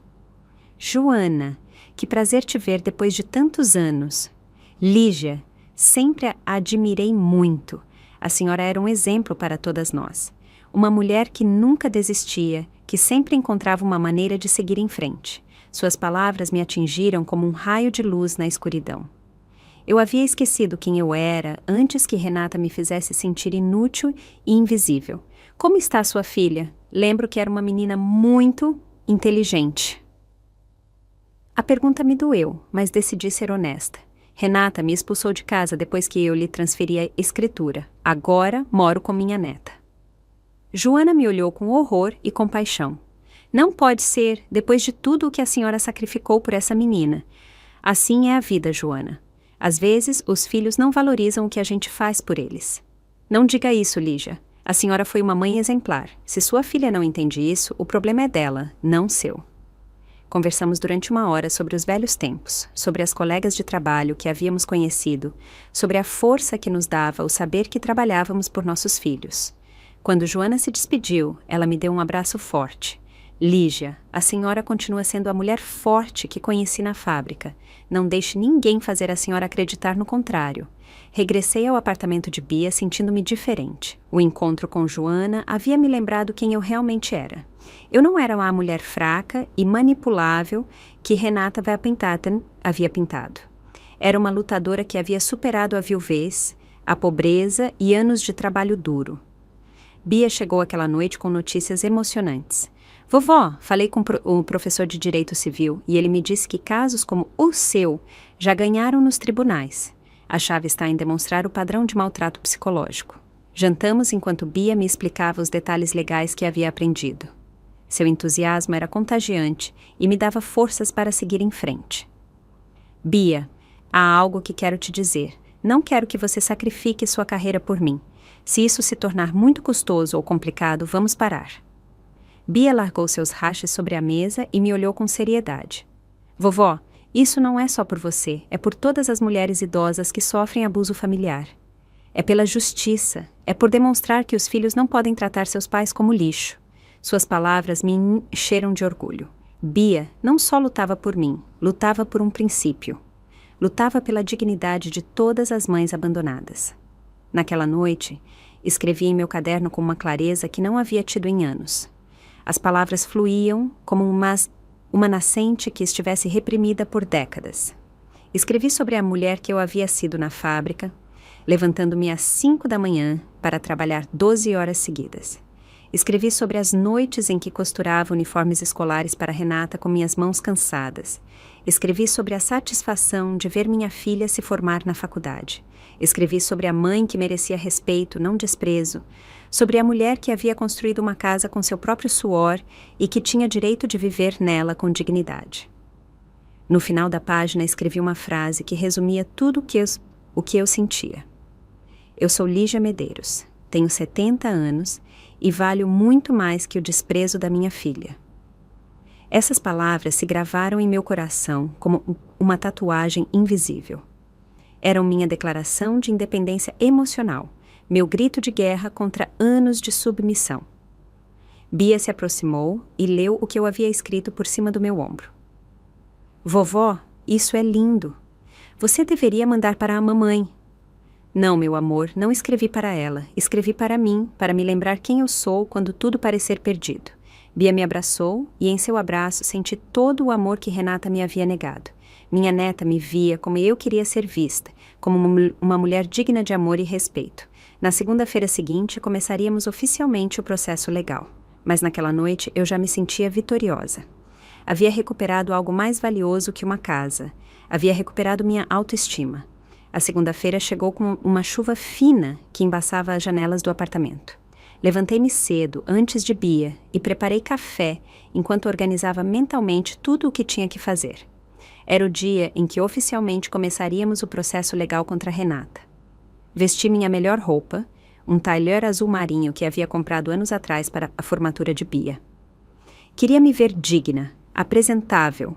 Speaker 1: Joana, que prazer te ver depois de tantos anos. Lígia, sempre a admirei muito. A senhora era um exemplo para todas nós. Uma mulher que nunca desistia, que sempre encontrava uma maneira de seguir em frente. Suas palavras me atingiram como um raio de luz na escuridão. Eu havia esquecido quem eu era antes que Renata me fizesse sentir inútil e invisível. Como está sua filha? Lembro que era uma menina muito inteligente. A pergunta me doeu, mas decidi ser honesta. Renata me expulsou de casa depois que eu lhe transferi a escritura. Agora moro com minha neta. Joana me olhou com horror e compaixão. Não pode ser, depois de tudo o que a senhora sacrificou por essa menina. Assim é a vida, Joana. Às vezes, os filhos não valorizam o que a gente faz por eles. Não diga isso, Lígia. A senhora foi uma mãe exemplar. Se sua filha não entende isso, o problema é dela, não seu. Conversamos durante 1 hora sobre os velhos tempos, sobre as colegas de trabalho que havíamos conhecido, sobre a força que nos dava o saber que trabalhávamos por nossos filhos. Quando Joana se despediu, ela me deu um abraço forte. Lígia, a senhora continua sendo a mulher forte que conheci na fábrica. Não deixe ninguém fazer a senhora acreditar no contrário. Regressei ao apartamento de Bia sentindo-me diferente. O encontro com Joana havia me lembrado quem eu realmente era. Eu não era a mulher fraca e manipulável que Renata Van Pintaten havia pintado. Era uma lutadora que havia superado a viuvez, a pobreza e anos de trabalho duro. Bia chegou aquela noite com notícias emocionantes. Vovó, falei com o professor de Direito Civil e ele me disse que casos como o seu já ganharam nos tribunais. A chave está em demonstrar o padrão de maltrato psicológico. Jantamos enquanto Bia me explicava os detalhes legais que havia aprendido. Seu entusiasmo era contagiante e me dava forças para seguir em frente. Bia, há algo que quero te dizer. Não quero que você sacrifique sua carreira por mim. Se isso se tornar muito custoso ou complicado, vamos parar. Bia largou seus rachas sobre a mesa e me olhou com seriedade. Vovó, isso não é só por você, é por todas as mulheres idosas que sofrem abuso familiar. É pela justiça, é por demonstrar que os filhos não podem tratar seus pais como lixo. Suas palavras me encheram de orgulho. Bia não só lutava por mim, lutava por um princípio. Lutava pela dignidade de todas as mães abandonadas. Naquela noite, escrevi em meu caderno com uma clareza que não havia tido em anos. As palavras fluíam como uma nascente que estivesse reprimida por décadas. Escrevi sobre a mulher que eu havia sido na fábrica, levantando-me às 5 da manhã para trabalhar 12 horas seguidas. Escrevi sobre as noites em que costurava uniformes escolares para Renata com minhas mãos cansadas. Escrevi sobre a satisfação de ver minha filha se formar na faculdade. Escrevi sobre a mãe que merecia respeito, não desprezo. Sobre a mulher que havia construído uma casa com seu próprio suor e que tinha direito de viver nela com dignidade. No final da página escrevi uma frase que resumia tudo o que eu sentia. Eu sou Lígia Medeiros, tenho 70 anos e valho muito mais que o desprezo da minha filha. Essas palavras se gravaram em meu coração como uma tatuagem invisível. Eram minha declaração de independência emocional, meu grito de guerra contra anos de submissão. Bia se aproximou e leu o que eu havia escrito por cima do meu ombro. Vovó, isso é lindo. Você deveria mandar para a mamãe. Não, meu amor, não escrevi para ela. Escrevi para mim, para me lembrar quem eu sou quando tudo parecer perdido. Bia me abraçou e em seu abraço senti todo o amor que Renata me havia negado. Minha neta me via como eu queria ser vista, como uma mulher digna de amor e respeito. Na segunda-feira seguinte, começaríamos oficialmente o processo legal. Mas naquela noite eu já me sentia vitoriosa. Havia recuperado algo mais valioso que uma casa. Havia recuperado minha autoestima. A segunda-feira chegou com uma chuva fina que embaçava as janelas do apartamento. Levantei-me cedo, antes de Bia, e preparei café enquanto organizava mentalmente tudo o que tinha que fazer. Era o dia em que oficialmente começaríamos o processo legal contra Renata. Vesti minha melhor roupa, um tailleur azul marinho que havia comprado anos atrás para a formatura de Bia. Queria me ver digna, apresentável,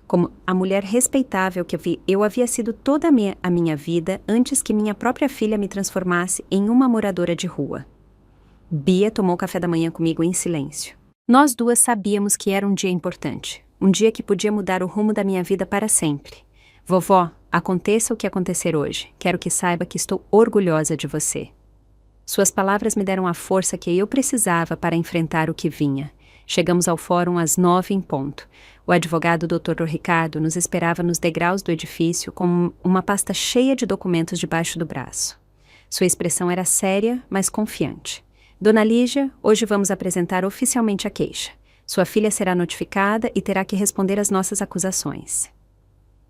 Speaker 1: como a mulher respeitável que eu havia sido toda a minha vida antes que minha própria filha me transformasse em uma moradora de rua. Bia tomou café da manhã comigo em silêncio. Nós duas sabíamos que era um dia importante, um dia que podia mudar o rumo da minha vida para sempre. Vovó, aconteça o que acontecer hoje, quero que saiba que estou orgulhosa de você. Suas palavras me deram a força que eu precisava para enfrentar o que vinha. Chegamos ao fórum às 9 em ponto. O advogado Dr. Ricardo nos esperava nos degraus do edifício com uma pasta cheia de documentos debaixo do braço. Sua expressão era séria, mas confiante. Dona Lígia, hoje vamos apresentar oficialmente a queixa. Sua filha será notificada e terá que responder às nossas acusações.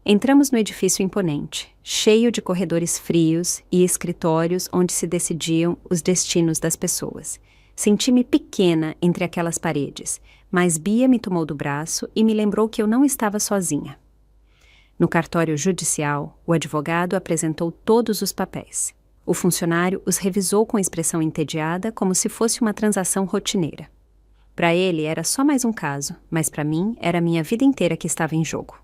Speaker 1: Entramos no edifício imponente, cheio de corredores frios e escritórios onde se decidiam os destinos das pessoas. Senti-me pequena entre aquelas paredes, mas Bia me tomou do braço e me lembrou que eu não estava sozinha. No cartório judicial, o advogado apresentou todos os papéis. O funcionário os revisou com expressão entediada, como se fosse uma transação rotineira. Para ele era só mais um caso, mas para mim era a minha vida inteira que estava em jogo.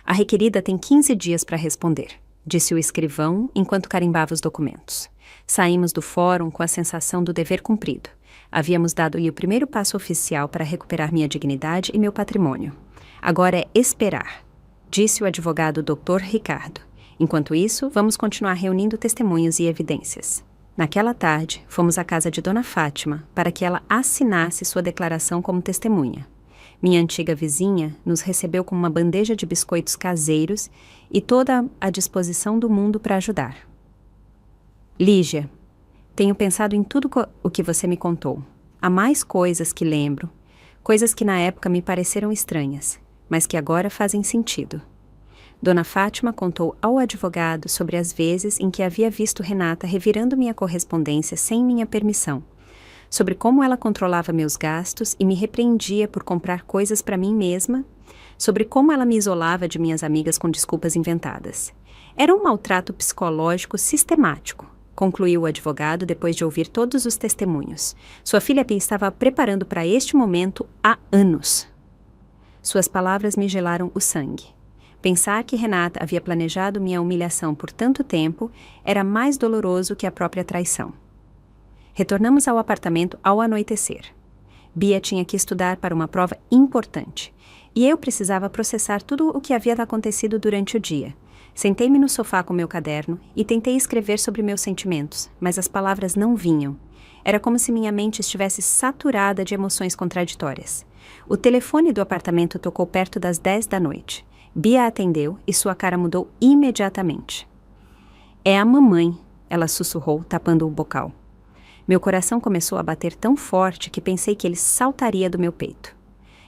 Speaker 1: A requerida tem 15 dias para responder, disse o escrivão enquanto carimbava os documentos. Saímos do fórum com a sensação do dever cumprido. Havíamos dado o primeiro passo oficial para recuperar minha dignidade e meu patrimônio. Agora é esperar, disse o advogado Dr. Ricardo. Enquanto isso, vamos continuar reunindo testemunhos e evidências. Naquela tarde, fomos à casa de Dona Fátima para que ela assinasse sua declaração como testemunha. Minha antiga vizinha nos recebeu com uma bandeja de biscoitos caseiros e toda a disposição do mundo para ajudar. Lígia, tenho pensado em tudo o que você me contou. Há mais coisas que lembro, coisas que na época me pareceram estranhas, mas que agora fazem sentido. Dona Fátima contou ao advogado sobre as vezes em que havia visto Renata revirando minha correspondência sem minha permissão, sobre como ela controlava meus gastos e me repreendia por comprar coisas para mim mesma, sobre como ela me isolava de minhas amigas com desculpas inventadas. Era um maltrato psicológico sistemático, concluiu o advogado depois de ouvir todos os testemunhos. Sua filha Bia estava preparando para este momento há anos. Suas palavras me gelaram o sangue. Pensar que Renata havia planejado minha humilhação por tanto tempo era mais doloroso que a própria traição. Retornamos ao apartamento ao anoitecer. Bia tinha que estudar para uma prova importante, e eu precisava processar tudo o que havia acontecido durante o dia. Sentei-me no sofá com meu caderno e tentei escrever sobre meus sentimentos, mas as palavras não vinham. Era como se minha mente estivesse saturada de emoções contraditórias. O telefone do apartamento tocou perto das 10 da noite. Bia atendeu e sua cara mudou imediatamente. É a mamãe, ela sussurrou, tapando o bocal. Meu coração começou a bater tão forte que pensei que ele saltaria do meu peito.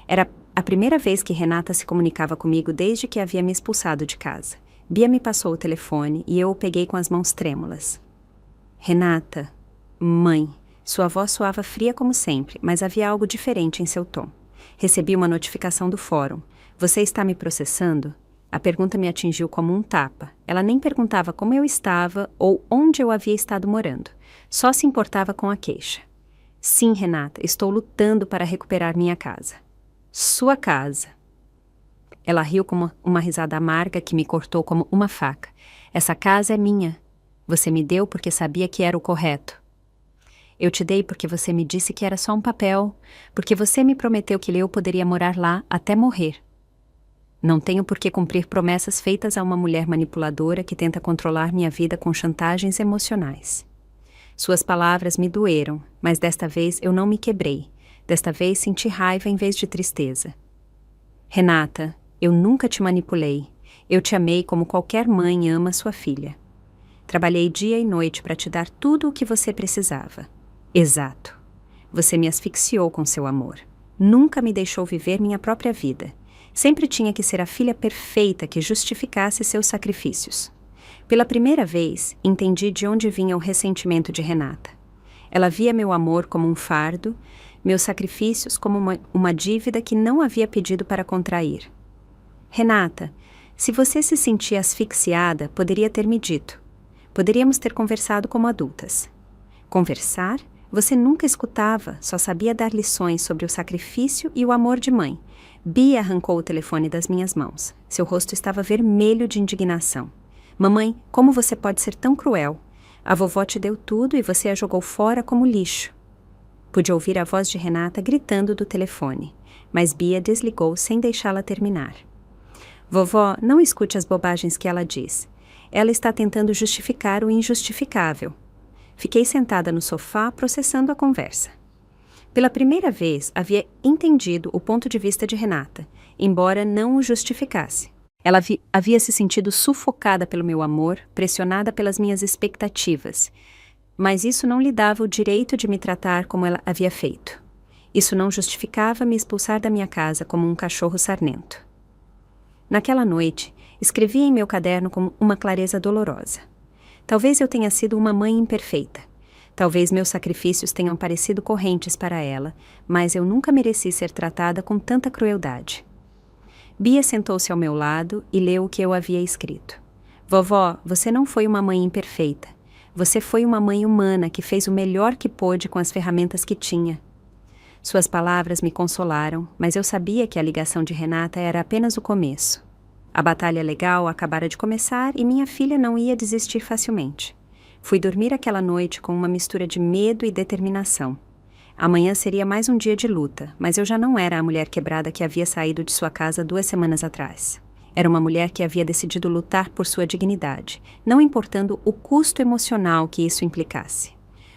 Speaker 1: Era a primeira vez que Renata se comunicava comigo desde que havia me expulsado de casa. Bia me passou o telefone e eu o peguei com as mãos trêmulas. Renata, mãe, sua voz soava fria como sempre, mas havia algo diferente em seu tom. Recebi uma notificação do fórum. Você está me processando? A pergunta me atingiu como um tapa. Ela nem perguntava como eu estava ou onde eu havia estado morando. Só se importava com a queixa. Sim, Renata, estou lutando para recuperar minha casa. Sua casa. Ela riu com uma risada amarga que me cortou como uma faca. Essa casa é minha. Você me deu porque sabia que era o correto. Eu te dei porque você me disse que era só um papel, porque você me prometeu que eu poderia morar lá até morrer. Não tenho por que cumprir promessas feitas a uma mulher manipuladora que tenta controlar minha vida com chantagens emocionais. Suas palavras me doeram, mas desta vez eu não me quebrei. Desta vez senti raiva em vez de tristeza. Renata, eu nunca te manipulei. Eu te amei como qualquer mãe ama sua filha. Trabalhei dia e noite para te dar tudo o que você precisava. Exato. Você me asfixiou com seu amor. Nunca me deixou viver minha própria vida. Sempre tinha que ser a filha perfeita que justificasse seus sacrifícios. Pela primeira vez, entendi de onde vinha o ressentimento de Renata. Ela via meu amor como um fardo, meus sacrifícios como uma dívida que não havia pedido para contrair. Renata, se você se sentia asfixiada, poderia ter me dito. Poderíamos ter conversado como adultas. Conversar? Você nunca escutava, só sabia dar lições sobre o sacrifício e o amor de mãe. Bia arrancou o telefone das minhas mãos. Seu rosto estava vermelho de indignação. Mamãe, como você pode ser tão cruel? A vovó te deu tudo e você a jogou fora como lixo. Pude ouvir a voz de Renata gritando do telefone, mas Bia desligou sem deixá-la terminar. Vovó, não escute as bobagens que ela diz. Ela está tentando justificar o injustificável. Fiquei sentada no sofá processando a conversa. Pela primeira vez, havia entendido o ponto de vista de Renata, embora não o justificasse. Ela havia se sentido sufocada pelo meu amor, pressionada pelas minhas expectativas, mas isso não lhe dava o direito de me tratar como ela havia feito. Isso não justificava me expulsar da minha casa como um cachorro sarnento. Naquela noite, escrevi em meu caderno com uma clareza dolorosa. Talvez eu tenha sido uma mãe imperfeita. Talvez meus sacrifícios tenham parecido correntes para ela, mas eu nunca mereci ser tratada com tanta crueldade. Bia sentou-se ao meu lado e leu o que eu havia escrito. Vovó, você não foi uma mãe imperfeita. Você foi uma mãe humana que fez o melhor que pôde com as ferramentas que tinha. Suas palavras me consolaram, mas eu sabia que a ligação de Renata era apenas o começo. A batalha legal acabara de começar e minha filha não ia desistir facilmente. Fui dormir aquela noite com uma mistura de medo e determinação. Amanhã seria mais um dia de luta, mas eu já não era a mulher quebrada que havia saído de sua casa 2 semanas atrás. Era uma mulher que havia decidido lutar por sua dignidade, não importando o custo emocional que isso implicasse.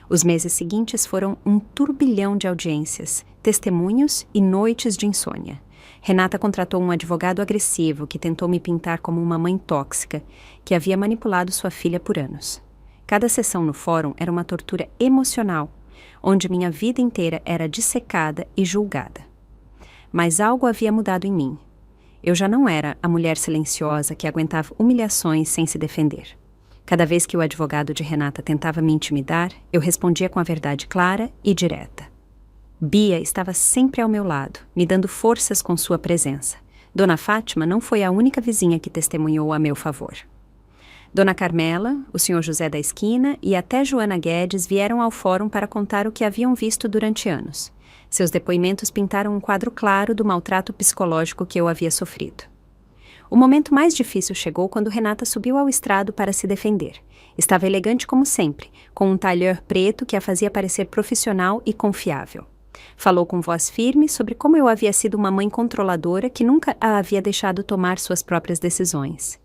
Speaker 1: Os meses seguintes foram um turbilhão de audiências, testemunhos e noites de insônia. Renata contratou um advogado agressivo que tentou me pintar como uma mãe tóxica que havia manipulado sua filha por anos. Cada sessão no fórum era uma tortura emocional, onde minha vida inteira era dissecada e julgada. Mas algo havia mudado em mim. Eu já não era a mulher silenciosa que aguentava humilhações sem se defender. Cada vez que o advogado de Renata tentava me intimidar, eu respondia com a verdade clara e direta. Bia estava sempre ao meu lado, me dando forças com sua presença. Dona Fátima não foi a única vizinha que testemunhou a meu favor. Dona Carmela, o senhor José da Esquina e até Joana Guedes vieram ao fórum para contar o que haviam visto durante anos. Seus depoimentos pintaram um quadro claro do maltrato psicológico que eu havia sofrido. O momento mais difícil chegou quando Renata subiu ao estrado para se defender. Estava elegante como sempre, com um tailleur preto que a fazia parecer profissional e confiável. Falou com voz firme sobre como eu havia sido uma mãe controladora que nunca a havia deixado tomar suas próprias decisões.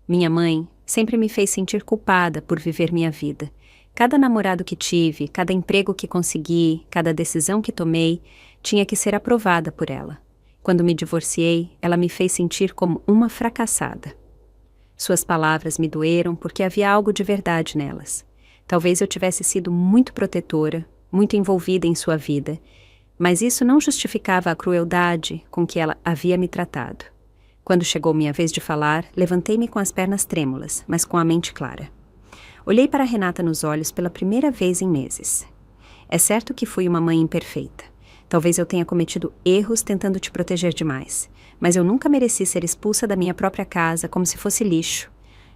Speaker 1: Minha mãe sempre me fez sentir culpada por viver minha vida. Cada namorado que tive, cada emprego que consegui, cada decisão que tomei, tinha que ser aprovada por ela. Quando me divorciei, ela me fez sentir como uma fracassada. Suas palavras me doeram porque havia algo de verdade nelas. Talvez eu tivesse sido muito protetora, muito envolvida em sua vida, mas isso não justificava a crueldade com que ela havia me tratado. Quando chegou minha vez de falar, levantei-me com as pernas trêmulas, mas com a mente clara. Olhei para Renata nos olhos pela primeira vez em meses. É certo que fui uma mãe imperfeita. Talvez eu tenha cometido erros tentando te proteger demais, mas eu nunca mereci ser expulsa da minha própria casa como se fosse lixo.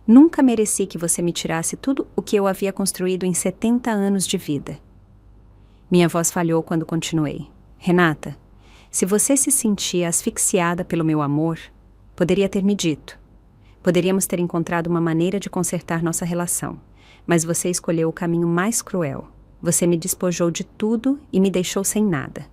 Speaker 1: Nunca mereci que você me tirasse tudo o que eu havia construído em 70 anos de vida. Minha voz falhou quando continuei. Renata, se você se sentia asfixiada pelo meu amor, poderia ter me dito. Poderíamos ter encontrado uma maneira de consertar nossa relação, mas você escolheu o caminho mais cruel. Você me despojou de tudo e me deixou sem nada.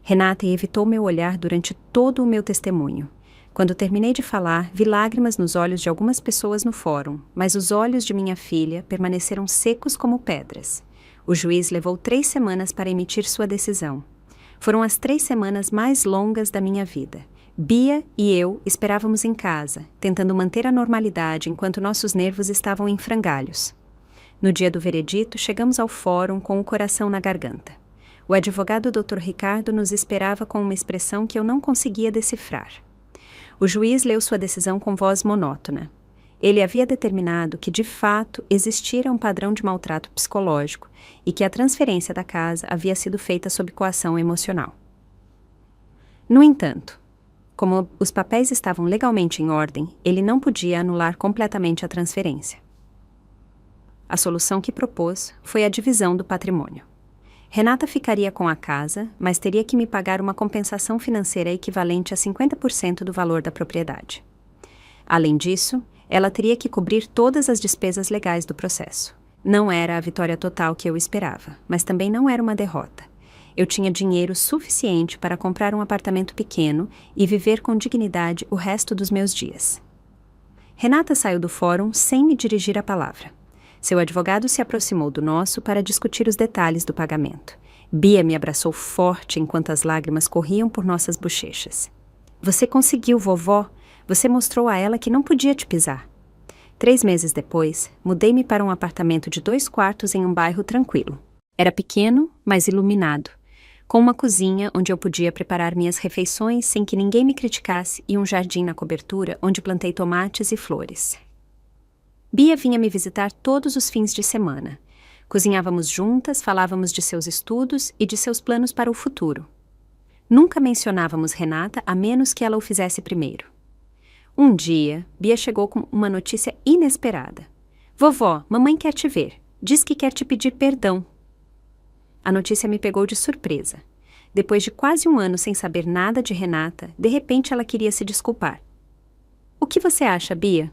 Speaker 1: Renata evitou meu olhar durante todo o meu testemunho. Quando terminei de falar, vi lágrimas nos olhos de algumas pessoas no fórum, mas os olhos de minha filha permaneceram secos como pedras. O juiz levou 3 semanas para emitir sua decisão. Foram as 3 semanas mais longas da minha vida. Bia e eu esperávamos em casa, tentando manter a normalidade enquanto nossos nervos estavam em frangalhos. No dia do veredito, chegamos ao fórum com o coração na garganta. O advogado Dr. Ricardo nos esperava com uma expressão que eu não conseguia decifrar. O juiz leu sua decisão com voz monótona. Ele havia determinado que, de fato, existira um padrão de maltrato psicológico e que a transferência da casa havia sido feita sob coação emocional. No entanto, como os papéis estavam legalmente em ordem, ele não podia anular completamente a transferência. A solução que propôs foi a divisão do patrimônio. Renata ficaria com a casa, mas teria que me pagar uma compensação financeira equivalente a 50% do valor da propriedade. Além disso, ela teria que cobrir todas as despesas legais do processo. Não era a vitória total que eu esperava, mas também não era uma derrota. Eu tinha dinheiro suficiente para comprar um apartamento pequeno e viver com dignidade o resto dos meus dias. Renata saiu do fórum sem me dirigir a palavra. Seu advogado se aproximou do nosso para discutir os detalhes do pagamento. Bia me abraçou forte enquanto as lágrimas corriam por nossas bochechas. Você conseguiu, vovó. Você mostrou a ela que não podia te pisar. 3 meses depois, mudei-me para um apartamento de 2 quartos em um bairro tranquilo. Era pequeno, mas iluminado, com uma cozinha onde eu podia preparar minhas refeições sem que ninguém me criticasse e um jardim na cobertura onde plantei tomates e flores. Bia vinha me visitar todos os fins de semana. Cozinhávamos juntas, falávamos de seus estudos e de seus planos para o futuro. Nunca mencionávamos Renata a menos que ela o fizesse primeiro. Um dia, Bia chegou com uma notícia inesperada. Vovó, mamãe quer te ver. Diz que quer te pedir perdão. a notícia me pegou de surpresa. Depois de quase um ano sem saber nada de Renata, de repente ela queria se desculpar. O que você acha, Bia?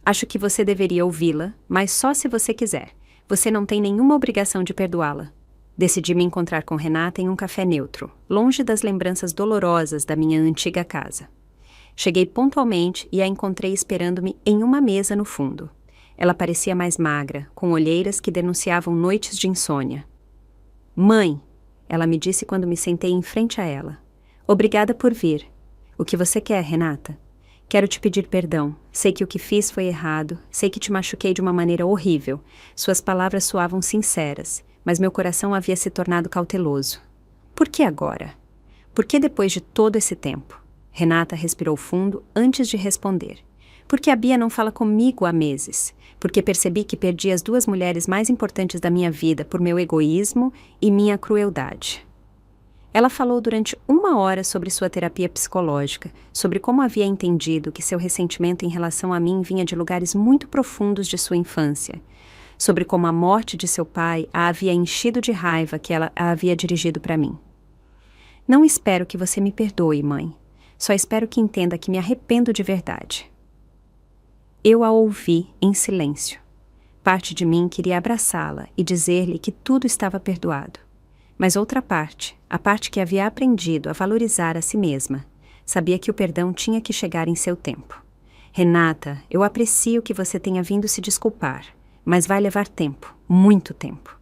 Speaker 1: Acho que você deveria ouvi-la, mas só se você quiser. Você não tem nenhuma obrigação de perdoá-la. Decidi me encontrar com Renata em um café neutro, longe das lembranças dolorosas da minha antiga casa. Cheguei pontualmente e a encontrei esperando-me em uma mesa no fundo. Ela parecia mais magra, com olheiras que denunciavam noites de insônia. Mãe, ela me disse quando me sentei em frente a ela. Obrigada por vir. O que você quer, Renata? Quero te pedir perdão. Sei que o que fiz foi errado. Sei que te machuquei de uma maneira horrível. Suas palavras soavam sinceras, mas meu coração havia se tornado cauteloso. Por que agora? Por que depois de todo esse tempo? Renata respirou fundo antes de responder. Porque a Bia não fala comigo há meses. Porque percebi que perdi as duas mulheres mais importantes da minha vida por meu egoísmo e minha crueldade. Ela falou durante 1 hora sobre sua terapia psicológica, sobre como havia entendido que seu ressentimento em relação a mim vinha de lugares muito profundos de sua infância, sobre como a morte de seu pai a havia enchido de raiva que ela a havia dirigido para mim. Não espero que você me perdoe, mãe. Só espero que entenda que me arrependo de verdade. Eu a ouvi em silêncio. Parte de mim queria abraçá-la e dizer-lhe que tudo estava perdoado. Mas outra parte, a parte que havia aprendido a valorizar a si mesma, sabia que o perdão tinha que chegar em seu tempo. Renata, eu aprecio que você tenha vindo se desculpar, mas vai levar tempo, muito tempo.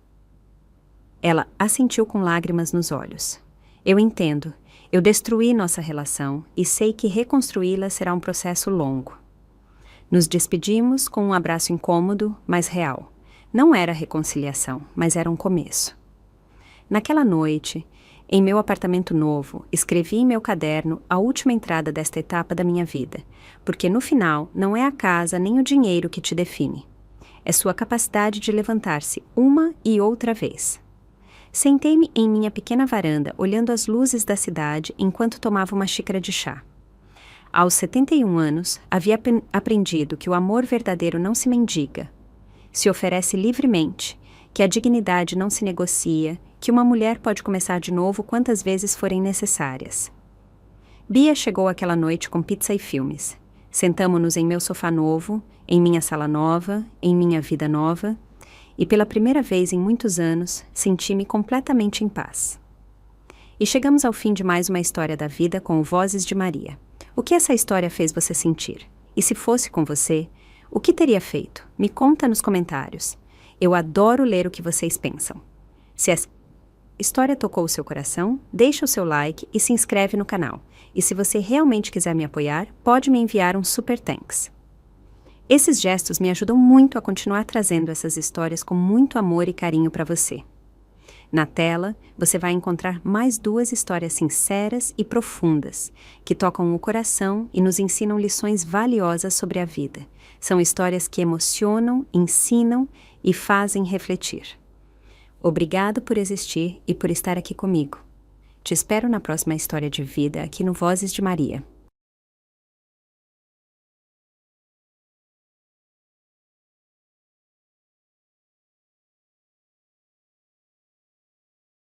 Speaker 1: Ela assentiu com lágrimas nos olhos. Eu entendo. Eu destruí nossa relação e sei que reconstruí-la será um processo longo. Nos despedimos com um abraço incômodo, mas real. Não era reconciliação, mas era um começo. Naquela noite, em meu apartamento novo, escrevi em meu caderno a última entrada desta etapa da minha vida, porque no final não é a casa nem o dinheiro que te define. É sua capacidade de levantar-se uma e outra vez. Sentei-me em minha pequena varanda, olhando as luzes da cidade enquanto tomava uma xícara de chá. Aos 71 anos, havia aprendido que o amor verdadeiro não se mendiga, se oferece livremente, que a dignidade não se negocia, que uma mulher pode começar de novo quantas vezes forem necessárias. Bia chegou aquela noite com pizza e filmes. Sentamo-nos em meu sofá novo, em minha sala nova, em minha vida nova, e pela primeira vez em muitos anos, senti-me completamente em paz. E chegamos ao fim de mais uma história da vida com o Vozes de Maria. O que essa história fez você sentir? E se fosse com você, o que teria feito? Me conta nos comentários. Eu adoro ler o que vocês pensam. Se essa história tocou o seu coração, deixa o seu like e se inscreve no canal. E se você realmente quiser me apoiar, pode me enviar um super thanks. Esses gestos me ajudam muito a continuar trazendo essas histórias com muito amor e carinho para você. Na tela, você vai encontrar mais 2 histórias sinceras e profundas, que tocam o coração e nos ensinam lições valiosas sobre a vida. São histórias que emocionam, ensinam e fazem refletir. Obrigado por existir e por estar aqui comigo. Te espero na próxima história de vida aqui no Vozes de Maria.